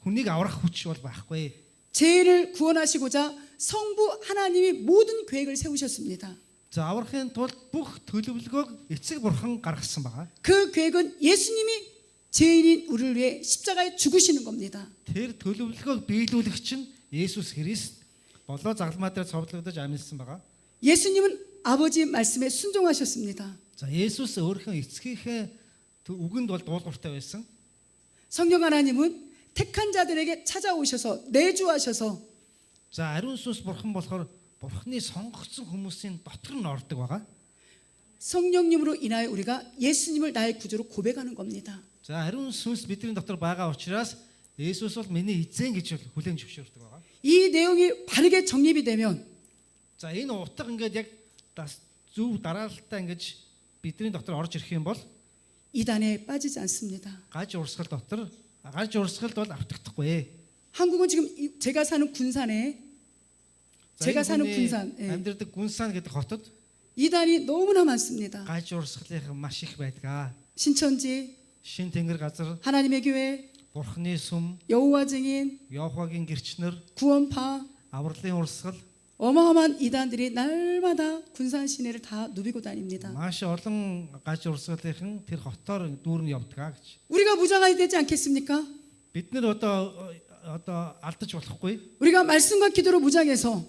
хүнийг аврах хүч бол байхгүй. 죄를 구원하시고자 성부 하나님이 모든 계획을 세우셨습니다. За аврахын тулд бүх төлөвлөгөөг эцэг бурхан гаргасан байгаа. 그 계획은 예수님이 죄인인 우리를 위해 십자가에 죽으시는 겁니다. Тэр төлөвлөгөөг биелүүлэх чинь Есүс Христ болоо загламаа дээр цовдлогдож амьдсан байгаа. 예수님은 아버지 말씀에 순종하셨습니다. За Есүс өөрийнхөө эцгийнхээ үгэнд бол дуулууртай байсан. 성령 하나님은 택한 자들에게 찾아오셔서 내주하셔서 За ариун сүнс бурхан болохоор бурханы сонгогдсон хүмүүсийн дотор нь ордог байгаа. 성령님으로 인하여 우리가 예수님을 나의 구주로 고백하는 겁니다. За ариун сүнс бидний дотор байгаа учраас Есүс бол миний эзэн гэж хүлээн зөвшөөрдөг байгаа. 이 내용이 바르게 정립이 되면 За энэ утга ингээд яг зөв дараалалтай ингэж бидний дотор орж ирэх юм бол 이단에 빠지지 않습니다. гаж урсгалд бол автагдахгүй. 한국은 지금 제가 사는 군산에 제가 사는 군산 амьдардаг Гүнсан гэдэг хотод 이단이 너무나 많습니다. гаж урсгалын маш их байдаг. 신천지, Шин тэнгэр газар, 하나님의 교회, бурхны сүм, 여호와 증인, Йохогийн гэрчнэр, 구원파 авралын урсгал 어마어마한 이단들이 날마다 군산 시내를 다 누비고 다닙니다. маш олон гаж урсгалын тэр хотоор дүүрэн явдаг гэж. 우리가 무장해야 되지 않겠습니까? Бид нэр одоо алдаж болохгүй. 우리가 말씀과 기도로 무장해서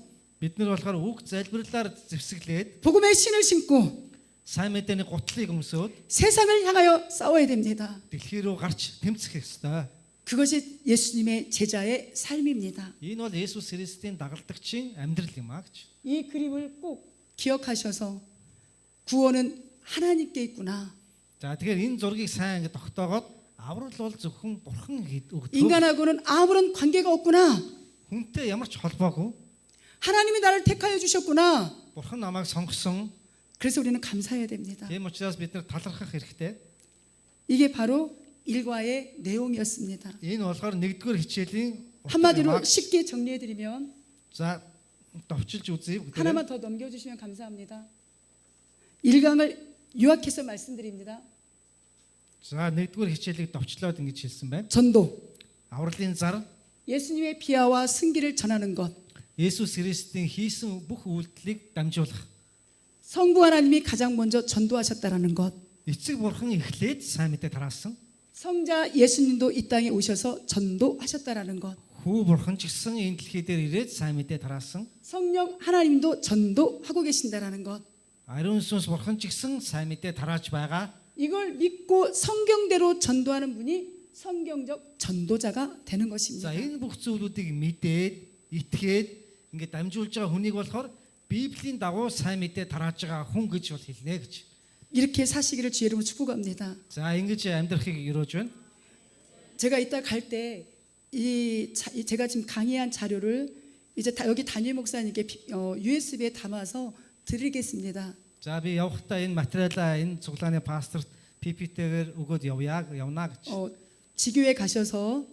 Бид нар болохоор үг залбирлаар зэвсэглээд 복음의 신을 신고 сайн мэдээний гутлыг өмсөөд 세상을 향하여 싸워야 됩니다. дэлхий рүү гарч тэмцэх ёстой. 그것이 예수님의 제자의 삶입니다. Энэ бол Есүс Христийн дагалдагчийн амьдрал юм а гэж. 이 그림을 꼭 기억하셔서 구원은 하나님께 있구나. За тэгэхээр энэ зургийг сайн ингэ тогтоогоод аврал бол зөвхөн бурхан өгдөг. 인간하고는 아무런 관계가 없구나. Хүнтэй ямар ч холбоогүй. 하나님이 나를 택하여 주셨구나. Бурхан намайг сонгосон. 그래서 우리는 감사해야 됩니다. Тийм учраас бид нар талархах хэрэгтэй. 이게 바로 일과의 내용이었습니다. Энэ болохоор нэгдүгээр хичээлийн 한마디로 쉽게 정리해드리면 за товчилж үзье. 하나만 더 넘겨주시면 감사합니다. 1강을 요약해서 말씀드립니다. За нэгдүгээр хичээлийг товчлоод ингэж хэлсэн байна. 전도, Авралын зар 예수님의 비하와 승기를 전하는 것, Есүс Христийн хийсэн бүх үйлдэлийг дамжуулах. 성부 하나님이 가장 먼저 전도하셨다라는 것, Эцэг бурхан эхлээд сайн мэдээ тараасан. 성자 예수님도 이 땅에 오셔서 전도하셨다라는 것, Хүү бурхан ч гэсэн энэ дэлхий дээр ирээд сайн мэдээ тараасан. 성령 하나님도 전도하고 계신다라는 것, Ариун сүнс бурхан ч гэсэн сайн мэдээ тарааж байгаа. 이걸 믿고 성경대로 전도하는 분이 성경적 전도자가 되는 것입니다. За энэ бүх зүйлүүдийг мэдээд, итгээд ингээд дамжуулж байгаа хүнийг болохоор Библийн дагуу сайн мэдээ тарааж байгаа хүн гэж бол хэлнэ гэж. 이렇게 사시기를 주의 이름으로 축복합니다. За ингэж амьдрахыг 이루어ж байна. 제가 이따 갈 때 제가 지금 강의한 자료를 이제 여기 담임 목사님께 USB에 담아서 드리겠습니다. За би явахдаа энэ материалаа энэ цуглааны пасторт PPT-гээр өгөөд явна гэж. 지교회 가셔서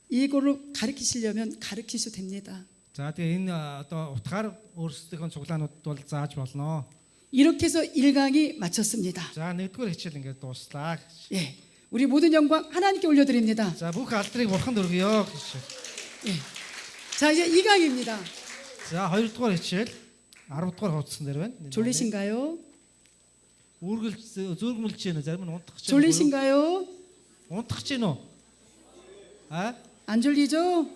이거를 가르치시려면 가르치셔도 됩니다. За тэгээ энэ одоо утгаар өөрсдийнхөө цуглаанууд бол зааж болно. 이렇게 해서 1강이 마쳤습니다. За нэгдүгээр хичээл ингээд дууслаа гэж. 예. 우리 모든 영광 하나님께 올려드립니다. За бүх алдрыг бурханд өргөё гэж. 예. 자 이제 2강입니다. За хоёрдугаар хичээл 10дугаар хуудсан дээр байна. 졸리신가요? Зөөргмөлж байна. Зарим нь унтах гэж байна. 졸리신가요? Унтах гэж байна уу? А? 안 졸리죠?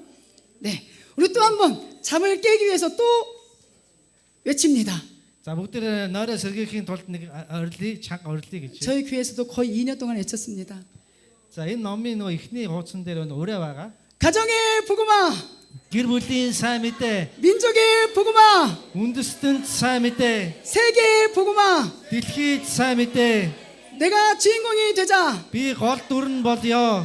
네, 우리 또 한 번 잠을 깨기 위해서 또 외칩니다. За бүгдээ нойроо сэргийхийн тулд нэг орилыг чанга орилыг гэж. 저희 교회에서도 거의 2년 동안 외쳤습니다. За энэ номын нөгөө ихний хуудсан дээр өрөө байгаа. 가정의 복음아, Гэр бүлийн сайн мэдээ, 민족의 복음아, үндэстэнд сайн мэдээ, 세계의 복음아, дэлхийд сайн мэдээ. 내가 주인공이 되자. Би гол дүр нь болёо.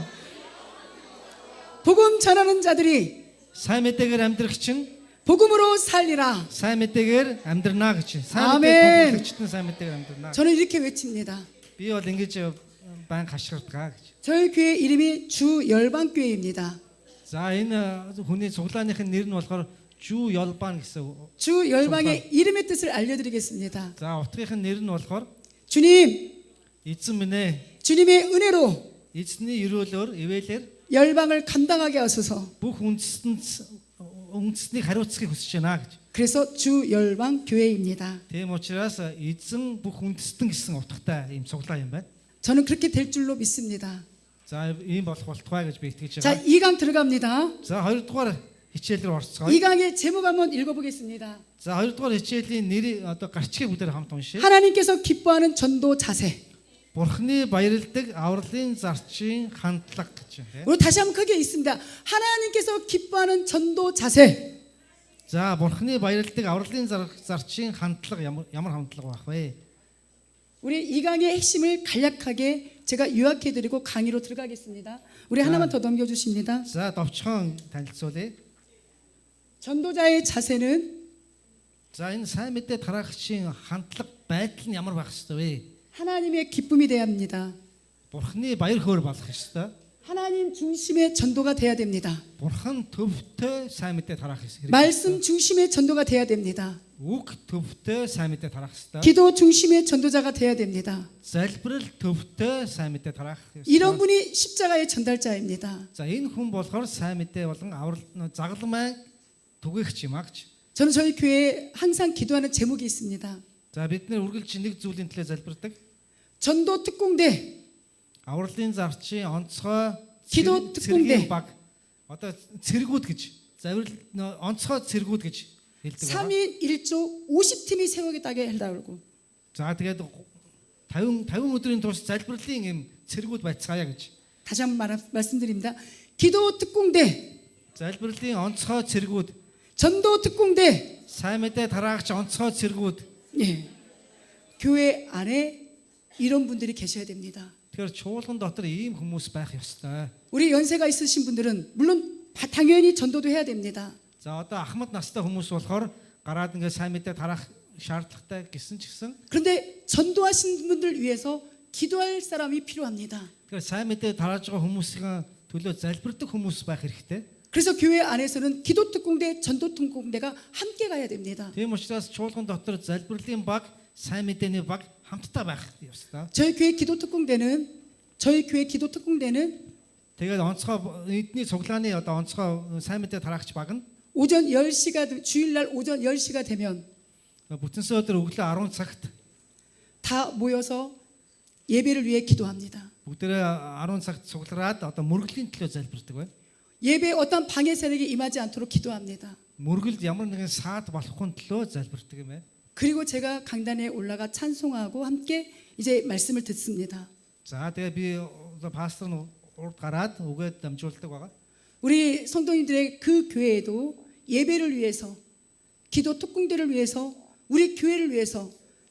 복음 전하는 자들이 Сайн мэдээгээр амьдрах чинь 복음으로 살리라. сайн мэдээгээр амьдрнаа гэж. Сайн Амен. мэдээ төгөлчтөн сайн мэдээгээр амьдрнаа. 저는 이렇게 외칩니다. Би бол ингэж байн хашгирдгаа гэж. 저희 교회 이름이 주열방교회입니다. За энэ хүний цуглааныхын нэр нь болохоор Жүү Ёлбан гэсэн. 주열방의 이름의 뜻을 알려드리겠습니다. За утгынхын нэр нь болохоор 주님, эзэн минь ээ. 주님의 은혜로 Эзний өрөөлөөр ивэлэр 열방을 감당하게 하소서. бүх үндэснийг хариуцахыг хүсэж байна гэж. 그래서 주열방교회입니다. Тийм учраас эзэн бүх үндэстэн гэсэн утгатай ийм цуглаа юм байна. 저는 그렇게 될 줄로 믿습니다. За ийм болох болтугай гэж би итгэж 자, байгаа. 2강 들어갑니다. За хоёрдугаар хичээл рүү орцгоё. 2강의 제목 한번 읽어보겠습니다. За хоёрдугаар хичээлийн нэр одоо гарчгийг бүгдээр хамт уншъя. 하나님께서 기뻐하는 전도 자세. Бурхны баярладаг авралын зарчийн хандлага гэж байна. 우리 다시 한번 크게 있습니다. 하나님께서 기뻐하는 전도 자세. За бурхны баярладаг авралын зарчийн хандлага ямар хандлага байх вэ? 우리 2강의 핵심을 간략하게 제가 요약해드리고 강의로 들어가겠습니다. 우리 하나만 더 넘겨주십니다. За довчхон танилцуулъя. 전도자의 자세는 За энэ сайн мэдээ тараахчийн хандлага байдал нь ямар байх ёстой вэ? 하나님의 기쁨이 돼야 합니다. Бурхны баяр хөөр болох ёстой. 하나님 중심의 전도가 돼야 됩니다. Бурхан төвтэй сайн мэдээ тараах хэрэгтэй. 말씀 중심의 전도가 돼야 됩니다. Үг төвтэй сайн мэдээ тараах ёстой. 기도 중심의 전도자가 돼야 됩니다. Залбирал төвтэй сайн мэдээ тараах 이런 ёстой. 분이 십자가의 전달자입니다. За энэ хүн болохоор сайн мэдээ болон аврал загалмай түгээгч юм аа гэж. 저는 저희 교회에 항상 기도하는 제목이 있습니다. За бид нэр үргэлж нэг зүйлийн төлөө залбирдаг. 전도 특공대, Авралын зарчийн онцгой 기도 특공대. баг одоо цэргүүд гэж. Завирал онцгой цэргүүд гэж хэлдэг байна. 3인 1조 50팀이 세우겠다게 하려고. За тэгээд 50 өдрийн турш залбирлын юм цэргүүд байцгаая гэж. 다시 한번 말씀드립니다. 기도 특공대, Залбирлын онцгой цэргүүд, 전도 특공대. сайн мэдээ тараагч онцгой цэргүүд. 예. 교회 안에 이런 분들이 계셔야 됩니다. Тэгэхээр чуулган дотор ийм хүмүүс байх ёстой. 우리 연세가 있으신 분들은 물론 당연히 전도도 해야 됩니다. За одоо ахмад настай хүмүүс болохоор гараад ингээ сайн мэдээ тараах шаардлагатай гэсэн ч гэсэн 그런데 전도하신 분들 위해서 기도할 사람이 필요합니다. тэгэхээр сайн мэдээ тарааж байгаа хүмүүсийн төлөө залбирдаг хүмүүс байх хэрэгтэй. 그래서 교회 안에서는 기도 특공대, 전도 특공대가 함께 가야 됩니다. Тийм учраас чуулган дотор залбирлын баг, сайн мэдээний баг хамтдаа байх ёстой. 저희 교회 기도 특공대는 Тэгээд онцгой эдний цуглааны одоо онцгой сайн мэдээ тараагч баг нь 오전 10시가 주일날 오전 10시가 되면 бүтэнсэ өдөр өглөө 10 цагт 다 모여서 예배를 위해 기도합니다. бүгдээрээ 10 цагт цуглараад одоо мөргөлийн төлөө залбирдаг байна. 예배에 어떤 방해 세력이 임하지 않도록 기도합니다. Мөргөлд ямар нэгэн саад болохын төлөө залбирдаг юм байна. 그리고 제가 강단에 올라가 찬송하고 함께 이제 말씀을 듣습니다. За тэгээ би одоо пастор нь урд гараад үгээд дамжуулдаг байгаа. 우리 성도님들의 그 교회에도 예배를 위해서, 기도 특공대를 위해서, 우리 교회를 위해서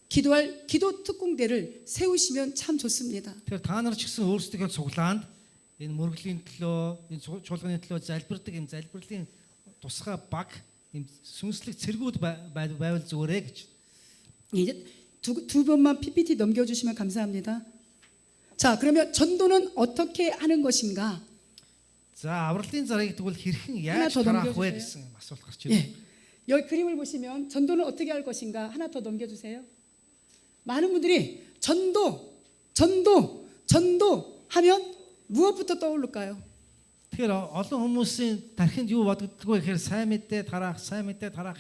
기도할 기도 특공대를 세우시면 참 좋습니다. Тэгэхээр та нар ч гэсэн өөрсдөө цуглаанд энэ мөргөлийн төлөө, энэ чуулганы төлөө залбирдаг юм залбирлын тусгай баг, юм сүнслэг цэргүүд байвал зүгээрээ гэж. 이제 두 번만 PPT 넘겨주시면 감사합니다. 자, 그러면 전도는 어떻게 하는 것인가? За авралын зарыг тэгвэл хэрхэн 하나 яаж 더 тараах вэ 넘겨주세요. гэсэн асуулт гарч ирнэ. 예. 여기 그림을 보시면 전도는 어떻게 할 것인가? 하나 더 넘겨주세요. 많은 분들이 전도 하면 무엇부터 떠오를까요? Тэгэхээр олон хүмүүсийн тархинд юу бодогддог вэ гэхээр сайн мэдээ тараах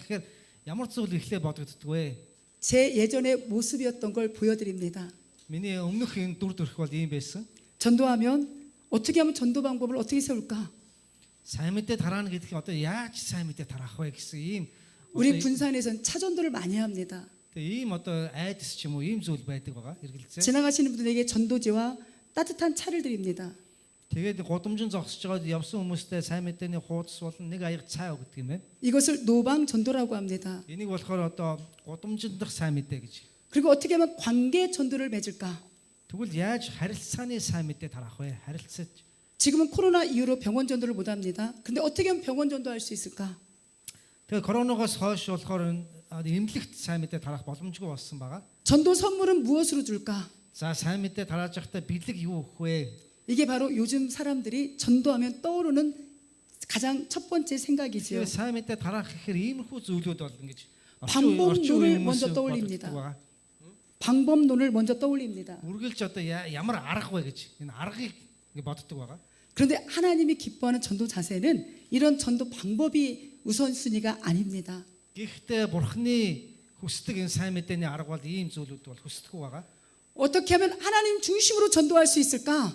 гэхээр ямар зүйл ихлэ бодогддог вэ? 제 예전의 모습이었던 걸 보여드립니다. Миний өмнөх энэ дүр төрх бол ийм байсан. 전도하면 어떻게 하면 전도 방법을 어떻게 세울까? сайн мэдээ тараана гэдэг нь одоо яаж сайн мэдээ тараах вэ гэсэн ийм 우리 군산에선 차전도를 많이 합니다. ийм одоо айдас ч юм уу ийм зүйл байдаг байгаа эргэлзээ. 지나가시는 분들에게 전도지와 따뜻한 차를 드립니다. Тэгээд гудамжин зогсож байгаад явсан хүмүүстээ сайн мэдээний хуудас болон нэг аяг цай өгдөг юм байна. 이것을 노방 전도라고 합니다. Энийг болохоор одоо гудамжин дах сайн мэдээ гэж. 그리고 어떻게 하면 관계 전도를 맺을까? Тэгвэл яаж харилцааны сайн мэдээ тараах вэ? харилцаж. 지금은 코로나 이후로 병원 전도를 못 합니다. 근데 어떻게 하면 병원 전도할 수 있을까? Тэгээд коронавигоос хойш болохоор эмнэлэгт сайн мэдээ тараах боломжгүй болсон байгаа. 전도 선물은 무엇으로 줄까? За сайн мэдээ тарааж байхдаа бэлэг юу өгөх вэ? 이게 바로 요즘 사람들이 전도하면 떠오르는 가장 첫 번째 생각이지요. Тэгээд сайн мэдээ тараах гэхээр иймэрхүү зүйлүүд бол ингэж 방법론을 먼저 떠올립니다. 방법론을 먼저 떠올립니다. үргэлж одоо ямар арга вэ гэж энэ аргыг боддог байгаа. 그런데 하나님이 기뻐하는 전도 자세는 이런 전도 방법이 우선순위가 아닙니다. Гэхдээ бурхны хүсдэг энэ сайн мэдээний арга бол ийм зүйлүүд бол хүсдэггүй байгаа. 어떻게 하면 하나님 중심으로 전도할 수 있을까?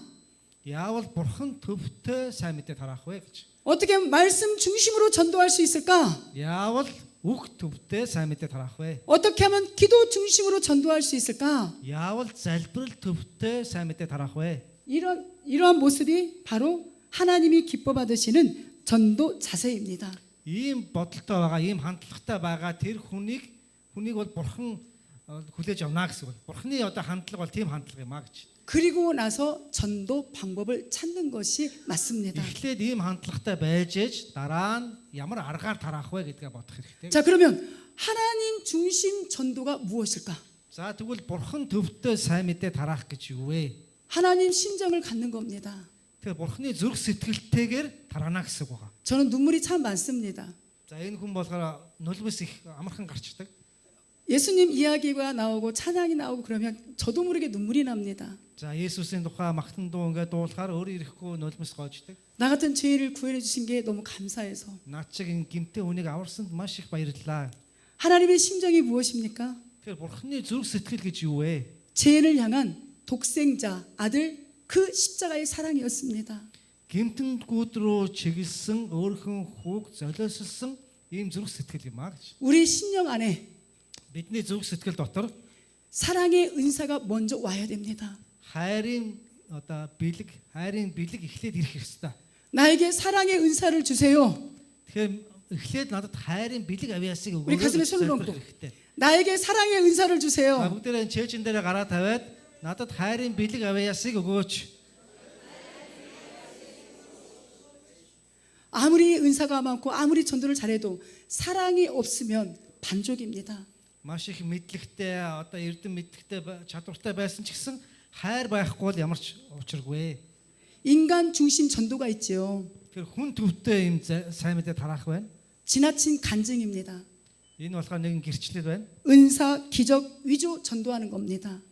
Яавал бурхан төвтэй сайн мэдээ тараах вэ гэж. 어떻게 하면 말씀 중심으로 전도할 수 있을까? Яавал үг төвтэй сайн мэдээ тараах вэ? 어떻게 하면 기도 중심으로 전도할 수 있을까? Яавал залбирал төвтэй сайн мэдээ тараах вэ? 이러한 모습이 바로 하나님이 기뻐 받으시는 전도 자세입니다. Ийм бодолтой байгаа, ийм хандлагатай байгаа тэр хүнийг бол бурхан хүлээж авна гэсэн үг. Бурханы одоо хандлага бол тийм хандлага юм а гэж. 그리고 나서 전도 방법을 찾는 것이 맞습니다. Эхлээд ийм хандлагатай байж ээж дараа нь ямар аргаар тараах вэ гэдгээ бодох хэрэгтэй. 자, 그러면 하나님 중심 전도가 무엇일까? За тэгвэл бурхан төвтэй сайн мэдээ тараах гэж юу вэ? 하나님 심정을 갖는 겁니다. Тэгээ бурханы зүрх сэтгэлтэйгээр тараана гэсэн үг байгаа. 저는 눈물이 참 많습니다. За энэ хүн болохоор нулимс их амархан гарчдаг. 예수님 이야기가 나오고 찬양이 나오고 그러면 저도 모르게 눈물이 납니다. За Есүсийн тухай магтан дуу ингээд дуулахаар өөр ирэхгүй нулимс гоождаг. 나 같은 죄인을 구원해 주신 게 너무 감사해서. Наад чиг энэ гимтэй хүнийг аварсанд маш их баярлалаа. 하나님의 심정이 무엇입니까? Тэгэхээр бурханы зүрх сэтгэл гэж юу вэ? 죄인을 향한 독생자 아들 그 십자가의 사랑이었습니다. Гимтэнгүүд рүү чиглэсэн өөрхөн хүүг золиослсон ийм зүрх сэтгэл юм а гэж. 우리 심령 안에 Бидний зүрх сэтгэл дотор 사랑의 은사가 먼저 와야 됩니다. хайрын одоо бэлэг эхлээд ирэх ёстой. 나에게 사랑의 은사를 주세요. Тэгэхээр эхлээд надад хайрын бэлэг авьяасыг 우리 가슴에 өгөөч. 손을 얹고 나에게 사랑의 은사를 주세요. Бүгдээрээ чэйжин дээр гараа тавиад надад хайрын бэлэг авьяасыг өгөөч. 아무리 은사가 많고 아무리 전도를 잘해도 사랑이 없으면 반족입니다. Маш их мэдлэгтэй одоо эрдэм мэдлэгтэй чадвартай байсан ч гэсэн хайр байхгүй бол ямар ч учиргүй. 인간 중심 전도가 있지요. Тэр хүн төвтэй юм сайн мэдээ тараах байна. 지나친 간증입니다. Энэ болохоор нэгэн гэрчлэл байна. 은사, 기적, 위조 전도하는 겁니다.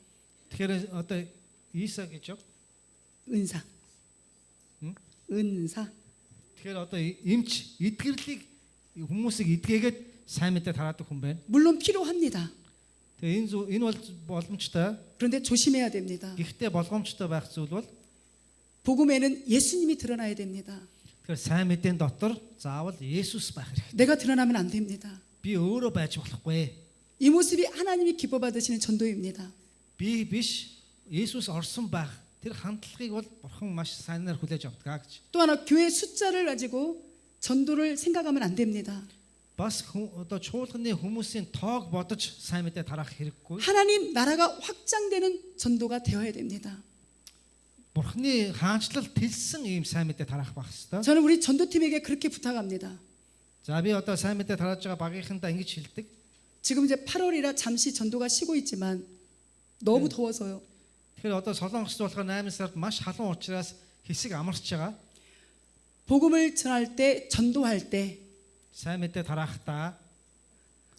Тэгэхээр одоо Иса гэж 은사. 은사. Тэгэхээр одоо эмч эдгэрлийг хүмүүсийг эдгээгээд сайн мэдээ тараадаг хүн байна. 물론 필요합니다. Тэгээ энэ бол боломжтой. 그런데 조심해야 됩니다. Гэхдээ болгоомжтой байх зүйл бол 복음에는 예수님이 드러나야 됩니다. тэгэхээр сайн мэдээний дотор заавал Есүс байх хэрэгтэй. 내가 드러나면 안 됩니다. Би өөрөө байж болохгүй. 이 모습이 하나님이 기뻐 받으시는 전도입니다. Би биш Есүс орсон байх. Тэр хандлагыг бол бурхан маш сайнаар хүлээж авдаг гэж. 또 하나 교회 숫자를 가지고 전도를 생각하면 안 됩니다. Бас одоо чуулганы хүмүүсийн тоог бодож сайн мэдээ тараах хэрэггүй. 하나님 나라가 확장되는 전도가 되어야 됩니다. Бурхны хаанчлал тэлсэн ийм сайн мэдээ тараах байх хэвээр. 저는 우리 전도팀에게 그렇게 부탁합니다. За би одоо сайн мэдээ тарааж байгаа багийнхандаа ингэж хэлдэг. 지금 이제 8월이라 잠시 전도가 쉬고 있지만 너무 더워서요. Тэгэхээр одоо Солонгост болохоор 8 сард маш халуун учраас хэсэг амарч байгаа. 복음을 전할 때 전도할 때 сайн мэдээ тараахдаа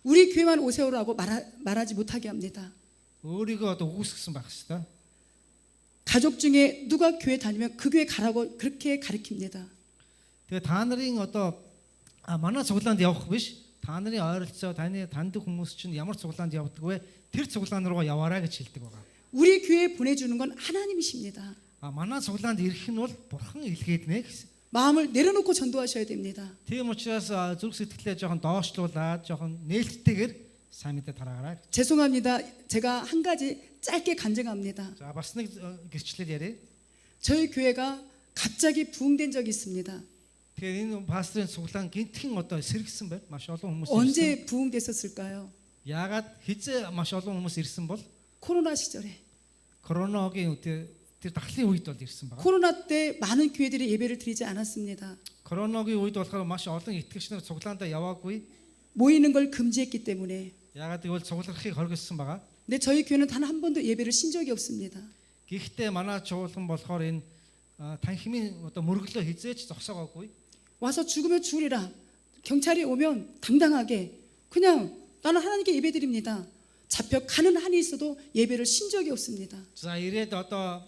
우리 교회만 오세요라고 말하지 못하게 합니다. өөрийгөө одоо үгүйсгсэн байх хэвээр. 가족 중에 누가 교회 다니면 그 교회 가라고 그렇게 가르칩니다. Тэгээ та нарын одоо манай цуглаанд явах биш. Та нарын ойролцоо танд хүмүүс чинь ямар цуглаанд явдаг вэ? Тэр цуглаан руу яваарай гэж хэлдэг байгаа. 우리 교회에 보내주는 건 하나님이십니다. Манай цуглаанд ирэх нь бол бурхан илгээднэ гэсэн. 마음을 내려놓고 전도하셔야 됩니다. Тийм учраас зүрх сэтгэлээ жоохон доошлуулад жоохон нээлттэйгээр сайн мэдээ тараагараа. 죄송합니다. 제가 한 가지 짧게 간증합니다. За бас нэг гэрчлэл яриа. 저희 교회가 갑자기 부흥된 적이 있습니다. Тэгэхээр энэ пасторын цуглаан гинтхэн одоо сэргсэн байна. Маш олон хүмүүс ирсэн. 언제 부흥됐었을까요? Яагаад хизээ маш олон хүмүүс ирсэн бол 코로나 시절에. короногийн тэр дахлын үед бол ирсэн байна. 코로나 때 많은 교회들이 예배를 드리지 않았습니다. Короногийн үед болохоор маш олон итгэгч нар цуглаандаа яваагүй. 모이는 걸 금지했기 때문에. Яагаад гэвэл цуглархыг хоригдсан байгаа. 근데 저희 교회는 단 한 번도 예배를 신 적이 없습니다. Гэхдээ манай чуулган болохоор энэ танхимын одоо мөрөглөө хизээч зогсоогоогүй. 와서 죽으면 죽으리라. 경찰이 오면 당당하게 그냥 나는 하나님께 예배드립니다. 잡혀가는 한이 있어도 예배를 신 적이 없습니다. За ирээд одоо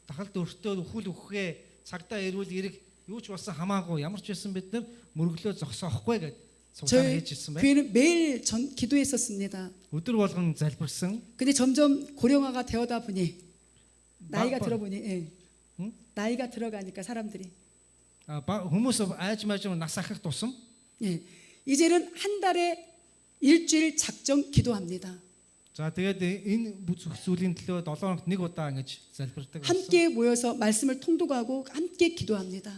тахалд өртөө хүл өгөхээ цагтаа ирвэл ирэх юу ч болсон хамаагүй ямар ч байсан бид нар мөрөглөө зогсоохгүй гэж цуглаан 저희 хийж ирсэн байна. 교회는 매일 기도했었습니다. Өдөр болгон залбирсан. 근데 점점 고령화가 되어다 보니 나이가 바- 들어보니 예. 응? 나이가 들어가니까 사람들이 Хүмүүс айж мааж нас ахих тусам 예. 이제는 한 달에 일주일 작정 기도합니다. за тэгээд энэ бүх зүйлийн төлөө 7 хоногт нэг удаа ингэж залбирдаг. 함께 모여서 말씀을 통독하고 함께 기도합니다.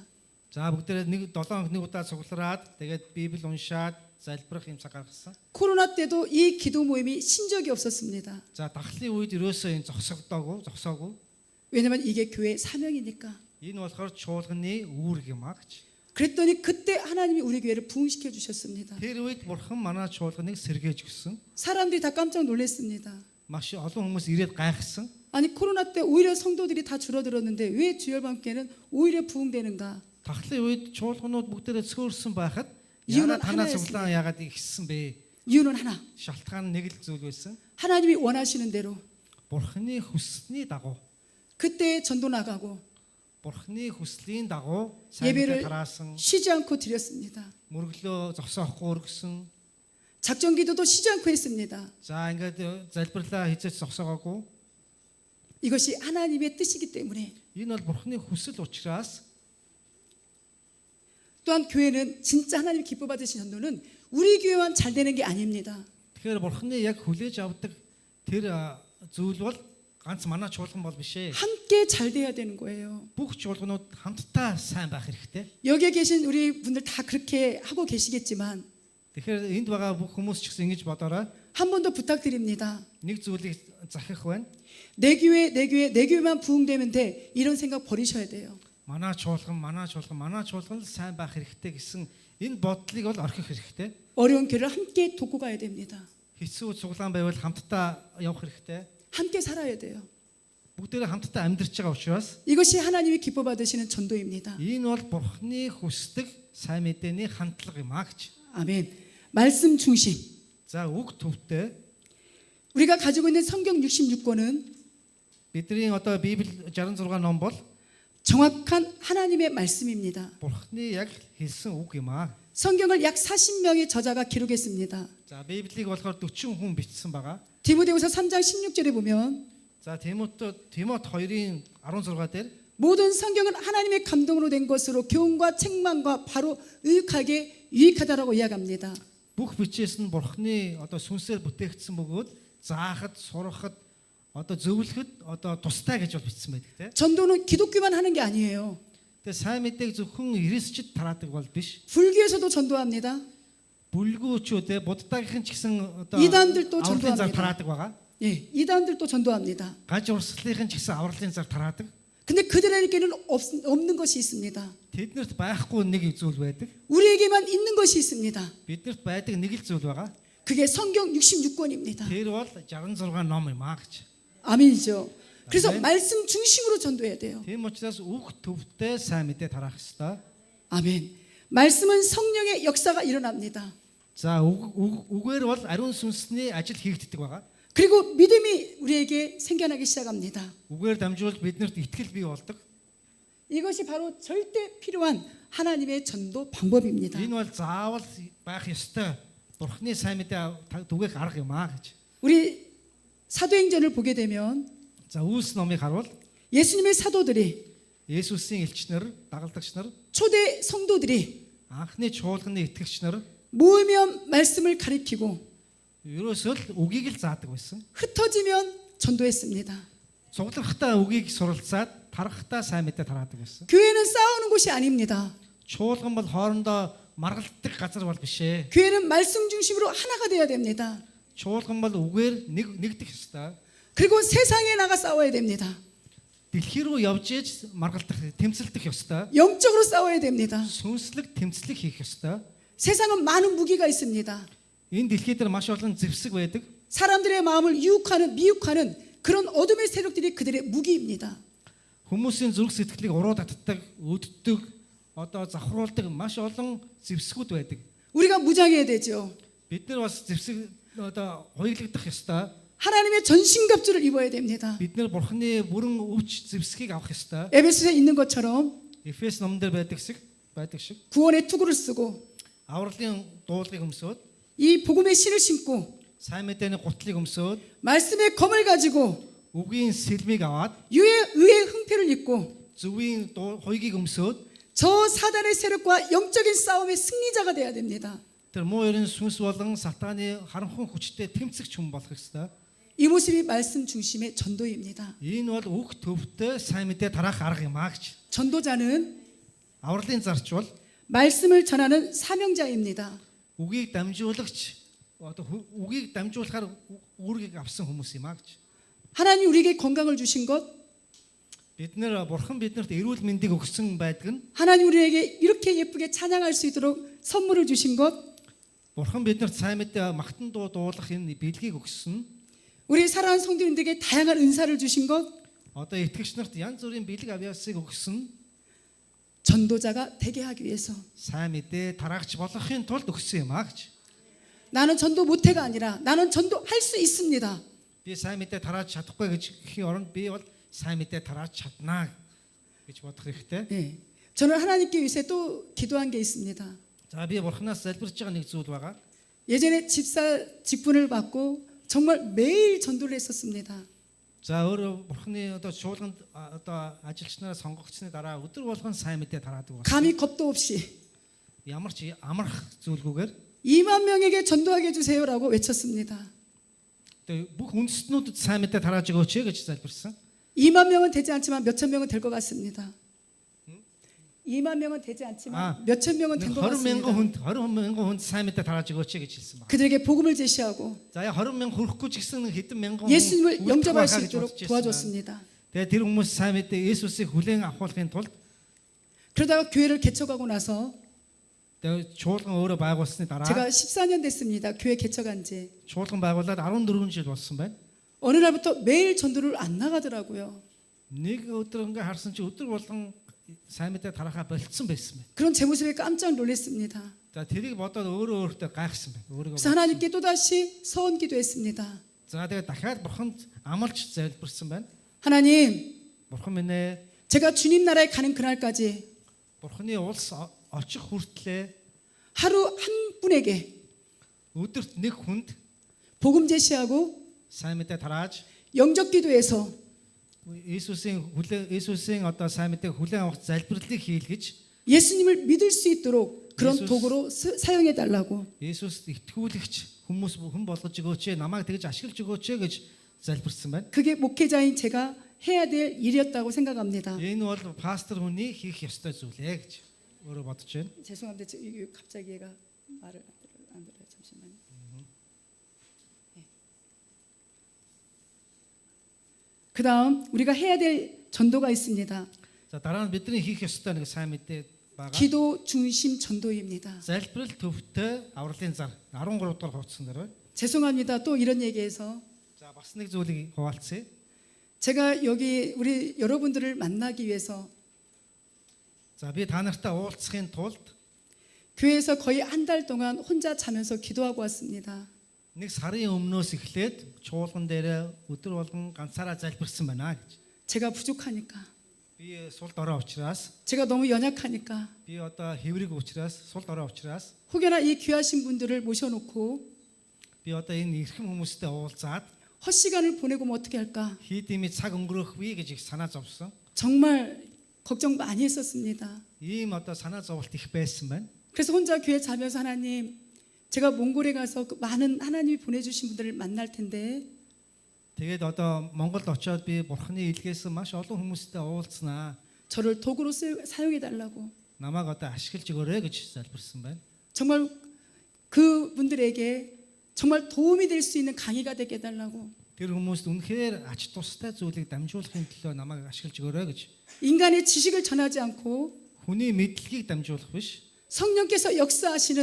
За бүгдээрээ 7 хоногт нэг удаа цуглараад тэгээд Библи уншаад залбирах юм цаг гаргасан. 코로나 때도 이 기도 모임이 신 적이 없었습니다. За дахлын үед ерөөсөө энэ зогсоогүй. 왜냐면 이게 교회 사명이니까. Энэ болохоор чуулганы үүрэг юм а гэж. 그랬더니 그때 하나님이 우리 교회를 부흥시켜 주셨습니다. Тэр үед бурхан манай чуулганыг сэргээж өгсөн. 사람들이 다 깜짝 놀랐습니다. Маш олон хүмүүс ирээд гайхсан. 아니 코로나 때 오히려 성도들이 다 줄어들었는데 왜 주열반교회는 오히려 부흥되는가? Дахлын үед чуулганууд бүгдээрээ цөөрсөн байхад Юунад яагаад танаа 하나였습니다. цуглаан яагаад ихсэн бэ? 이유는 하나. Шалтгаан нэг л зүйл байсан. 하나님이 원하시는 대로 Бурханы хүссний дагуу, 그때 전도 나가고 бурханы хүслийн дагуу сайн 예배를 мэдээ тараасан, 쉬지 않고 드렸습니다. мөрөглөө зогсоохгүй өргөсөн. 작정 기도도 쉬지 않고 했습니다. За ингээд залбирлаа хизээч зогсоогоогүй. 이것이 하나님의 뜻이기 때문에 Энэ бол бурханы хүсэл учраас 또한 교회는 진짜 하나님 기뻐 받으신 전도는 우리 교회만 잘 되는 게 아닙니다. тэгэхээр бурханы яг хүлээж авдаг тэр зүйл бол ганц манай чуулган бол биш ээ. 함께 잘 돼야 되는 거예요. Бүх чуулганууд хамтдаа сайн байх хэрэгтэй. 여기에 계신 우리 분들 다 그렇게 하고 계시겠지만 Тэгэхээр энд байгаа бүх хүмүүс ч гэсэн ингэж бодоорой. 한 번 더 부탁드립니다. Нэг зүйлийг захих байна. 내 교회만 부흥되면 돼. 이런 생각 버리셔야 돼요. Манай чуулган л сайн байх хэрэгтэй гэсэн энэ бодлыг бол орхих хэрэгтэй. 어려운 교회를 함께 돕고 가야 됩니다. Хэцүү цуглаан байвал хамтдаа явах хэрэгтэй. 함께 살아야 돼요. Бүгдээрээ хамтдаа амьдарч байгаа учраас 이것이 하나님이 기뻐 받으시는 전도입니다. энэ бол бурхны хүсдэг сайн мэдээний хандлага юм а гэж. 아멘. 말씀 중심. За үг төвтэй 우리가 가지고 있는 성경 66권은 бидний одоо Библи 66 ном бол 정확한 하나님의 말씀입니다. бурхны яг хэлсэн үг юм а. 성경을 약 40명의 저자가 기록했습니다. За Библийг болохоор 40 хүн бичсэн байгаа. 디모데후서 3장 16절에 보면 За Тимот 2-ын 16 дээр 모든 성경은 하나님의 감동으로 된 것으로 교훈과 책망과 바로 의역하게 유익하다라고 이야기합니다. бүх бичээс нь бурхны одоо сүнсээр бүтээгдсэн бөгөөд заахад, сурахад, одоо зөвлөхөд одоо тустай гэж бол бичсэн байдаг те. 전도는 기독교만 하는 게 아니에요. Тэгээ сайн мэдээг зөвхөн христчд тараадаг бол биш. 불교에서도 전도합니다. Бүлгүүчүүд буддагийнхэн ч гэсэн одоо 이단들도 авралын зар 전도합니다. тараадаг байгаа. 예, 이단들도 전도합니다. Гаж урслалынхэн ч гэсэн авралын зар тараадаг. 근데 그들에게는 없는 것이 있습니다. Тэднэрт байхгүй нэг зүйл байдаг. 우리에게만 있는 것이 있습니다. Биднэрт байдаг нэг л зүйл байгаа. 그게 성경 66권입니다. Тэр бол 66 ном юм аа гэж. 아멘이죠. 그래서 아멘. 말씀 중심으로 전도해야 돼요. Тийм учраас үг төвтэй сайн мэдээ тараах ёстой. 아멘. 말씀은 성령의 역사가 일어납니다. За үгээр бол ариун сүнсний ажил хийгддэг байгаа. 그리고 믿음이 우리에게 생겨나기 시작합니다. Үгээр дамжуулж биднэрт итгэл бий болдог. 이것이 바로 절대 필요한 하나님의 전도 방법입니다. Энэ бол заавал байх ёстой. Бурхны сайн мэдээ түгээх арга юм аа гэж. 우리 사도행전을 보게 되면 За Үлс номыг харуул 예수님의 사도들이 Есүсийн элчнэр, дагалдагч нар, 초대 성도들이 анхны чуулганы итгэгч нар 모이면 말씀을 가리키고 ерөөсөө л үгийг л заадаг байсан. 흩어지면 전도했습니다. Цуглархтаа үгийг суралцаад, тарахтаа сайн мэдээ тараадаг байсан. 교회는 싸우는 곳이 아닙니다. Чуулган бол хоорондоо маргалддаг газар бол биш ээ. 교회는 말씀 중심으로 하나가 되어야 됩니다. Чуулган бол үгээр нэгдэх ёстой. 그리고 세상에 나가 싸워야 됩니다. Дэлхий рүү явж ээж маргалдах, тэмцэлдэх ёстой. 영적으로 싸워야 됩니다. Сүнслэг тэмцлэг хийх ёстой. 세상은 많은 무기가 있습니다. Энэ дэлхий дээр маш олон зэвсэг байдаг. 사람들의 마음을 유혹하는 미혹하는 그런 어둠의 세력들이 그들의 무기입니다. Хүмүүсийн зүрх сэтгэлийг уруу татдаг, өддөг, одоо завхруулдаг маш олон зэвсгүүд байдаг. 우리가 무장해야 되죠. Бид нар бас зэвсэг одоо хоёрлогдох ёстой. 하나님의 전신갑주를 입어야 됩니다. Бид нар бурхны бүрэн өвч зэвсгийг авах ёстой. 에베소서에 있는 것처럼 Эфес номдэр байдаг шиг 구원의 투구를 쓰고 авралын дуулыг өмсөөд, 이 복음의 신을 신고 сайн мэдээний гутлыг өмсөөд, 말씀의 검을 가지고 үгийн сэлмийг аваад, 의의 흥패를 입고 зөвийн хойгийг өмсөөд 저 사단의 세력과 영적인 싸움의 승리자가 돼야 됩니다. тэр муу ерэн сүнс болон сатаны харанхуй хүчтэй тэмцэгч хүн болох ёстой. 이 모습이 말씀 중심의 전도입니다. Энэ бол үг төвтэй сайн мэдээ тараах арга юм аа гэж. 전도자는 Авралын зарч бол 말씀을 전하는 사명자입니다. үгийг дамжуулагч, одоо үгийг дамжуулахаар үүргийг авсан хүмүүс юм аа гэж. 하나님 우리에게 건강을 주신 것, Бурхан биднэрт эрүүл мэндийг өгсөн байдаг нь, 하나님 우리에게 이렇게 예쁘게 찬양할 수 있도록 선물을 주신 것, Бурхан биднэрт сайн мэдээ магтан дуу дуулах энэ бэлгийг өгсөн. 우리 사랑하는 성도님들에게 다양한 은사를 주신 것, Одоо итгэгч нарт янз бүрийн бэлэг авьяасыг өгсөн. 전도자가 되게 하기 위해서. Сайн мэдээ тараагч болохын тулд өгсөн юм аа гэж. 나는 전도 못해가 아니라 나는 전도할 수 있습니다. Би сайн мэдээ тарааж чадахгүй гэж хэхийн оронд би бол сайн мэдээ тарааж чаднаа гэж бодох хэрэгтэй. 예. 저는 하나님께 요새 또 기도한 게 있습니다. За би бурхнаас залбирч байгаа нэг зүйл байгаа. 예전에 집사 직분을 받고 정말 매일 전도를 했었습니다. За өөр бурхны одоо шуулганд одоо ажилчнараа сонгогчны дараа өдөр болгон сайн мэдээ тараадаг байна. 감히 겁도 없이 Ямар ч амарх зүйлгүйгээр 2만 명에게 전도하게 해주세요라고 외쳤습니다. одоо бүх үндэстнүүдэд сайн мэдээ тарааж өгөөч гэж залбирсан. 2만 명은 되지 않지만 몇천 명은 될 것 같습니다. 2만 명은 되지 않지만 몇천 명은 된 것 20 мянган 같습니다. 20 хүн сайн мэдээ тарааж өгөөч гэж хэлсэн байна. 그들에게 복음을 제시하고 За яа 20 мянга хүрэхгүй ч гэсэн хэдэн мянган 예수님을 영접할 수 гэж 있도록 бодож байсан байна. 도와줬습니다. Тэгээ тэр хүмүүс сайн мэдээ Есүсийг хүлээн авахын тулд 그러다가 교회를 개척하고 나서 тэгээ чуулган өөрөө байгуулсны дараа 제가 14년 됐습니다. 교회 개척한 지. чуулган байгуулад 14 жил болсон байна. 어느 날부터 매일 전도를 안 나가더라고요. Нэг өдөр ингээ харсан чи өдөр болгон сайн мэдээ тараахаа болцсон байсан байна. 그런 제 모습에 깜짝 놀랐습니다. За тэрийг бодоод өөртөө гайхсан байна. Өөрийгөө. 그래서 하나님께 또다시 서원 기도했습니다. За тэгээ дахиад бурханд амлаж залбирсан байна. 하나님, Бурхан минь ээ, 제가 주님 나라에 가는 그날까지 бурханы улс очих хүртлээр 하루 한 분에게 өдөрт нэг хүнд 복음 제시하고 сайн мэдээ тарааж 영접 기도해서 Есүсийн одоо сайн мэдээ хүлээн авах залбирлыг хийлгэж 예수님을 믿을 수 있도록 그런 예수- 도구로 사용해 달라고. Есүст итгүүлэгч хүмүүс хүн болгож өгөөч, намайг тэгж ашиглаж өгөөч гэж залбирсан байна. 그게 목회자인 제가 해야 될 일이었다고 생각합니다. Энэ бол пастор хүний хийх ёстой зүйл ээ гэж өөрөө бодож байна. 죄송합니다. 갑자기 얘가 말을 안 들어요. 잠시만요. 네. 그다음 우리가 해야 될 전도가 있습니다. За дараа нь бидний хийх ёстой нэг сайн мэдээ байгаа. 기도 중심 전도입니다. Залбирал төвтэй авралын зар 13 дугаар хуудсан дээр байна. 죄송합니다. 또 이런 얘기해서 За бас нэг зүйлийг хуваалцъя. 제가 여기 우리 여러분들을 만나기 위해서 За би та нартай уулзахын тулд 교회에서 거의 한 달 동안 혼자 자면서 기도하고 왔습니다. нэг сарын өмнөөс эхлээд чуулган дээр өдөр болгон ганцаараа залбирсан байна гэж. 제가 부족하니까, Би сул дорой учраас, 제가 너무 연약하니까 би одоо хэврэг учраас, сул дорой учраас 혹여나 이 귀하신 분들을 모셔놓고 би одоо энэ эрхэм хүмүүстэй уулзаад 헛시간을 보내고 뭐 어떻게 할까? хийдимий цаг өнгөрөх вэ гэж их санаа зовсон. 정말 걱정 많이 했었습니다. ийм одоо санаа зовлт их байсан байна. 그래서 혼자 교회 자면서 하나님, 제가 몽골에 가서 그 많은 하나님이 보내주신 분들을 만날 텐데 Тэгээд одоо Монголд очиод би Бурхны илгээс маш олон хүмүүстэй уулзнаа. 저를 도구로 사용해 달라고. Намайг одоо ашиглаж өгөөрэй гэж залбирсан байна. 정말 그분들에게 정말 도움이 될 수 있는 강의가 되게 해달라고. Тэр хүмүүст үнэхээр ач тустай зүйлийг дамжуулахын төлөө намайг ашиглаж өгөөрэй гэж. 인간의 지식을 전하지 않고 Хүний мэдлэгийг дамжуулах биш. 성령께서 역사하시는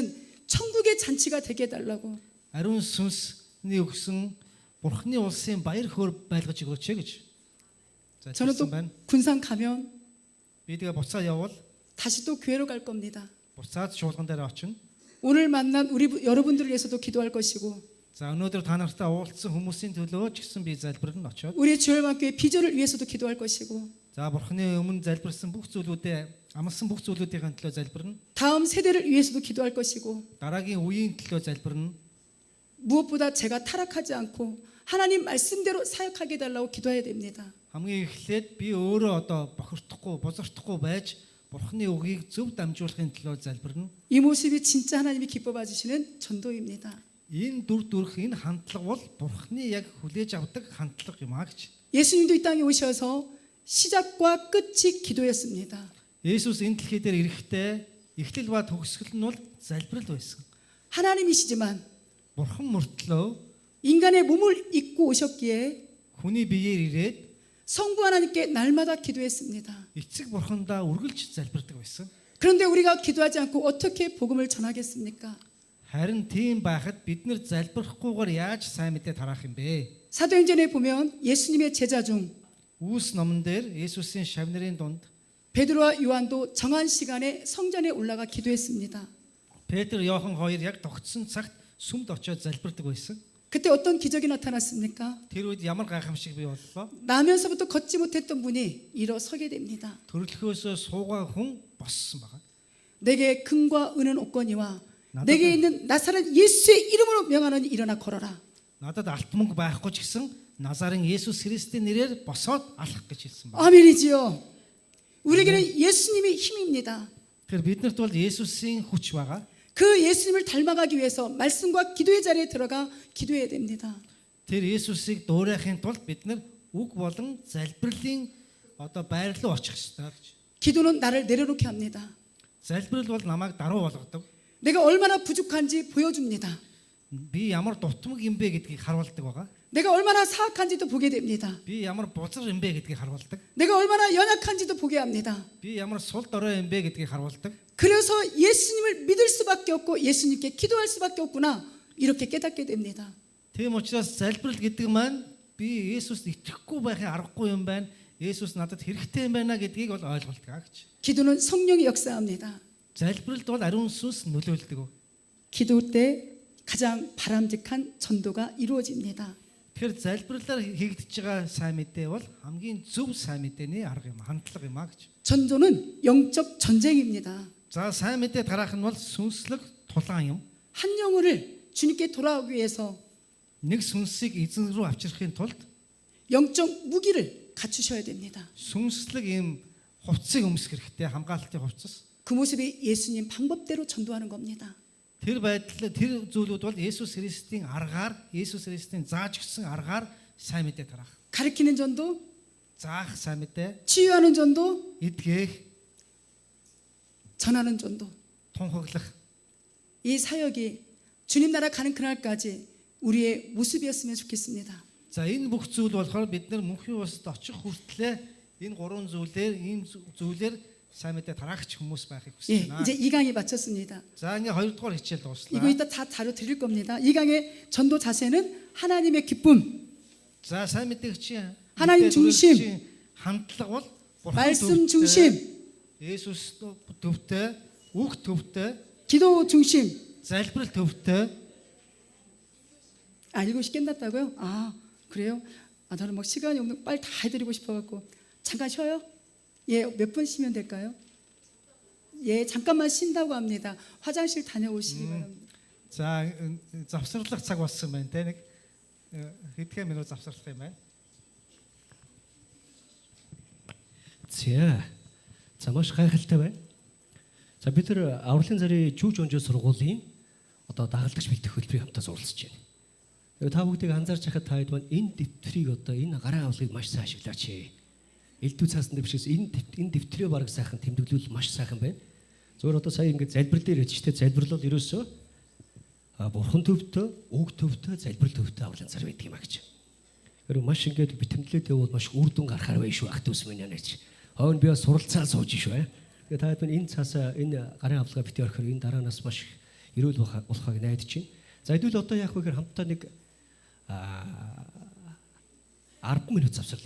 천국의 잔치가 되게 해달라고. Ариун сүнсний өгсөн Бурхны улсын баяр хөөр байлгаж өгөөч гэж. 저는 또 залбирсан байна. 군산 가면 Би тэгээ буцаа явбал 다시 또 교회로 갈 겁니다. буцаад шуулган дээр очино. 오늘 만난 우리 여러분들을 위해서도 기도할 것이고 За өнөөдөр та нартай уулзсан хүмүүсийн төлөө ч гэсэн би залбирна очиод. 우리 주열만교회 비전을 위해서도 기도할 것이고 За Бурхны өмнө залбирсан бүх зүйлүүдээ амласан бүх зүйлүүдийн төлөө залбирна. 다음 세대를 위해서도 기도할 것이고 Дараагийн үеийн төлөө залбирна. 무엇보다 제가 타락하지 않고 하나님 말씀대로 사역하게 해달라고 기도해야 됩니다. Хамгийн эхлээд би өөрөө одоо бохирдохгүй, бузардахгүй байж Бурхны үгийг зөв дамжуулахын төлөө залбирна. 이 모습이 진짜 하나님이 기뻐 봐주시는 전도입니다. Энэ дүр төрх энэ хандлага бол Бурхны яг хүлээж авдаг хандлага юм а гэж. 예수님도 이 땅에 오셔서 시작과 끝이 기도였습니다. Есүс энэ дэлхий дээр ирэхдээ эхлэл ба төгсгөл нь бол залбирал байсан. 하나님이시지만 Бурхан мөртлөө 인간의 몸을 입고 오셨기에 хүний биеэр ирээд 성부 하나님께 날마다 기도했습니다. эцэг бурхандаа үргэлж залбирдаг байсан. 그런데 우리가 기도하지 않고 어떻게 복음을 전하겠습니까? Харин тийм байхад бид нэр залбирахгүйгээр яаж сайн мэдээ тараах юм бэ? 사도행전에 보면 예수님의 제자 중 Үүс номон дээр Есүсийн шавнарын дунд 베드로와 요한도 정한 시간에 성전에 올라가 기도했습니다. Петр, Йохан хоёр яг тогтсон цагт сүмд очиод залбирдаг байсан. 그때 어떤 기적이 나타났습니까? Тэр үед ямар гайхамшиг бий боллоо? 나면서부터 걷지 못했던 분이 일어서게 됩니다. Төрөлхөөсөө суугаа хүн боссон байгаа. 내게 금과 은은 없거니와 내게 있는 나사렛 예수의 이름으로 명하노니 일어나 걸어라. Надад алт мөнгө байхгүй ч гэсэн Назарын Есүс Христийн нэрээр босоод алах гэж хэлсэн байна. 아멘이지요. 우리에게는 예수님이 힘입니다. Тэгэхээр биднэрт бол Есүсийн хүч байгаа. 그 예수님을 닮아가기 위해서 말씀과 기도의 자리에 들어가 기도해야 됩니다. Тэр Есүсийг дуурайхын тулд бид нар үг болон залбирлын одоо байр руу очих ёстой гэж. 기도는 나를 내려놓게 합니다. Залбирал бол намайг даруй болгодог. 내가 얼마나 부족한지 보여줍니다. Би ямар дутмаг юм бэ гэдгийг харуулдаг байгаа. 내가 얼마나 사악한지도 보게 됩니다. Би ямар бузар юм бэ гэдгийг харуулдаг. 내가 얼마나 연약한지도 보게 합니다. Би ямар сул дорой юм бэ гэдгийг харуулдаг. 그래서 예수님을 믿을 수밖에 없고 예수님께 기도할 수밖에 없구나 이렇게 깨닫게 됩니다. Тийм учраас залбирал гэдэг маань би Есүст итгэхгүй байхын аргагүй юм байна. Есүс надад хэрэгтэй юм байна гэдгийг бол ойлголдог гэж. 기도는 성령이 역사합니다. Залбиралд бол ариун сүнс нөлөөлдөг. 기도 때 가장 바람직한 전도가 이루어집니다. Тэгэхээр залбирлаар хийгдэж байгаа сайн мэдээ бол хамгийн зөв сайн мэдээний арга юм, хандлага юм а гэж. 전도는 영적 전쟁입니다. За сайн мэдээ тараах нь бол сүнслэг тулаан юм. 한 영혼을 주님께 돌아오기 위해서 Нэг сүнсийг эзэн рүү авчрахын тулд 영적 무기를 갖추셔야 됩니다. сүнслэг ийм хувцсыг өмсөх хэрэгтэй, хамгаалтын хувцас. 그 모습이 예수님 방법대로 전도하는 겁니다. Тэр байдал тэр зүйлүүд бол Есүс Христийн аргаар, Есүс Христийн зааж өгсөн аргаар сайн мэдээ тараах. 가르치는 전도, Заах сайн мэдээ, 치유하는 전도, эдгээх, 전하는 전도. тунхаглах. 이 사역이 주님 나라 가는 그날까지 우리의 모습이었으면 좋겠습니다. За энэ бүх зүйл болохоор бид нар мөнхийн улсад очих хүртлээр энэ гурван зүйлээр сайн мэдээ тараагч хүмүүс байхыг 예, хүсэж 이제 байна. 이 강의 마쳤습니다. За ингээ хоёрдугаар хичээл дуслаа. 이거 이따 다 자료 드릴 겁니다. 이 강의 전도 자세는 하나님의 기쁨, За сайн мэдээгчийн 하나님 중심, хандлага бол 말씀 중심, Есүс төвтэй, үг төвтэй, 기도 중심. залбирал төвтэй. 아, 7시 끝났다고요? 아, 그래요? 아, 저는 막 시간이 없는 빨리 다 해드리고 싶어갖고 잠깐 쉬어요? 예, 몇 분 쉬면 될까요? 예, 잠깐만 쉰다고 합니다. 화장실 다녀오시기 바랍니다. За завсарлах цаг болсон байна те нэг хэдхэн минут завсарлах юм байна. За За маш гайхалтай байна. За бид нар авралын зарын Жүж онжоо сургуулийн одоо дагалдагч бэлтгэх хөтөлбөрийн хамтаа суралцж байна. Тэгээ та бүгдийг анзаарч байхад та хэд маань энэ дэвтрийг одоо энэ гарын авлагыг маш сайн ашиглаач. Элдв цаасан дэвшээс энэ дэвтрээ бараг сайхан тэмдэглүүл маш сайхан байна. Зөвөр одоо сая ингээд залбирлаар ярьж штэ залбирлал ерөөсөө бурхан төвтэй, үг төвтэй, залбирал төвтэй авралын зар байдаг юм а гэж. Тэр маш ингээд битэмдлээд явбал маш үр дүн гарахаар байх шүү ах дүүс минь яач. Хойно би бас суралцаал сууж шүү. Тэгээ та хэд маань энэ цаасаа энэ гарын авлагаа битээ орохоор энэ дараанаас маш эрүүл болохыг найдаж байна. За хэдүүл одоо яах вэ гэхээр хамтдаа нэг 10 минут завсарлаа.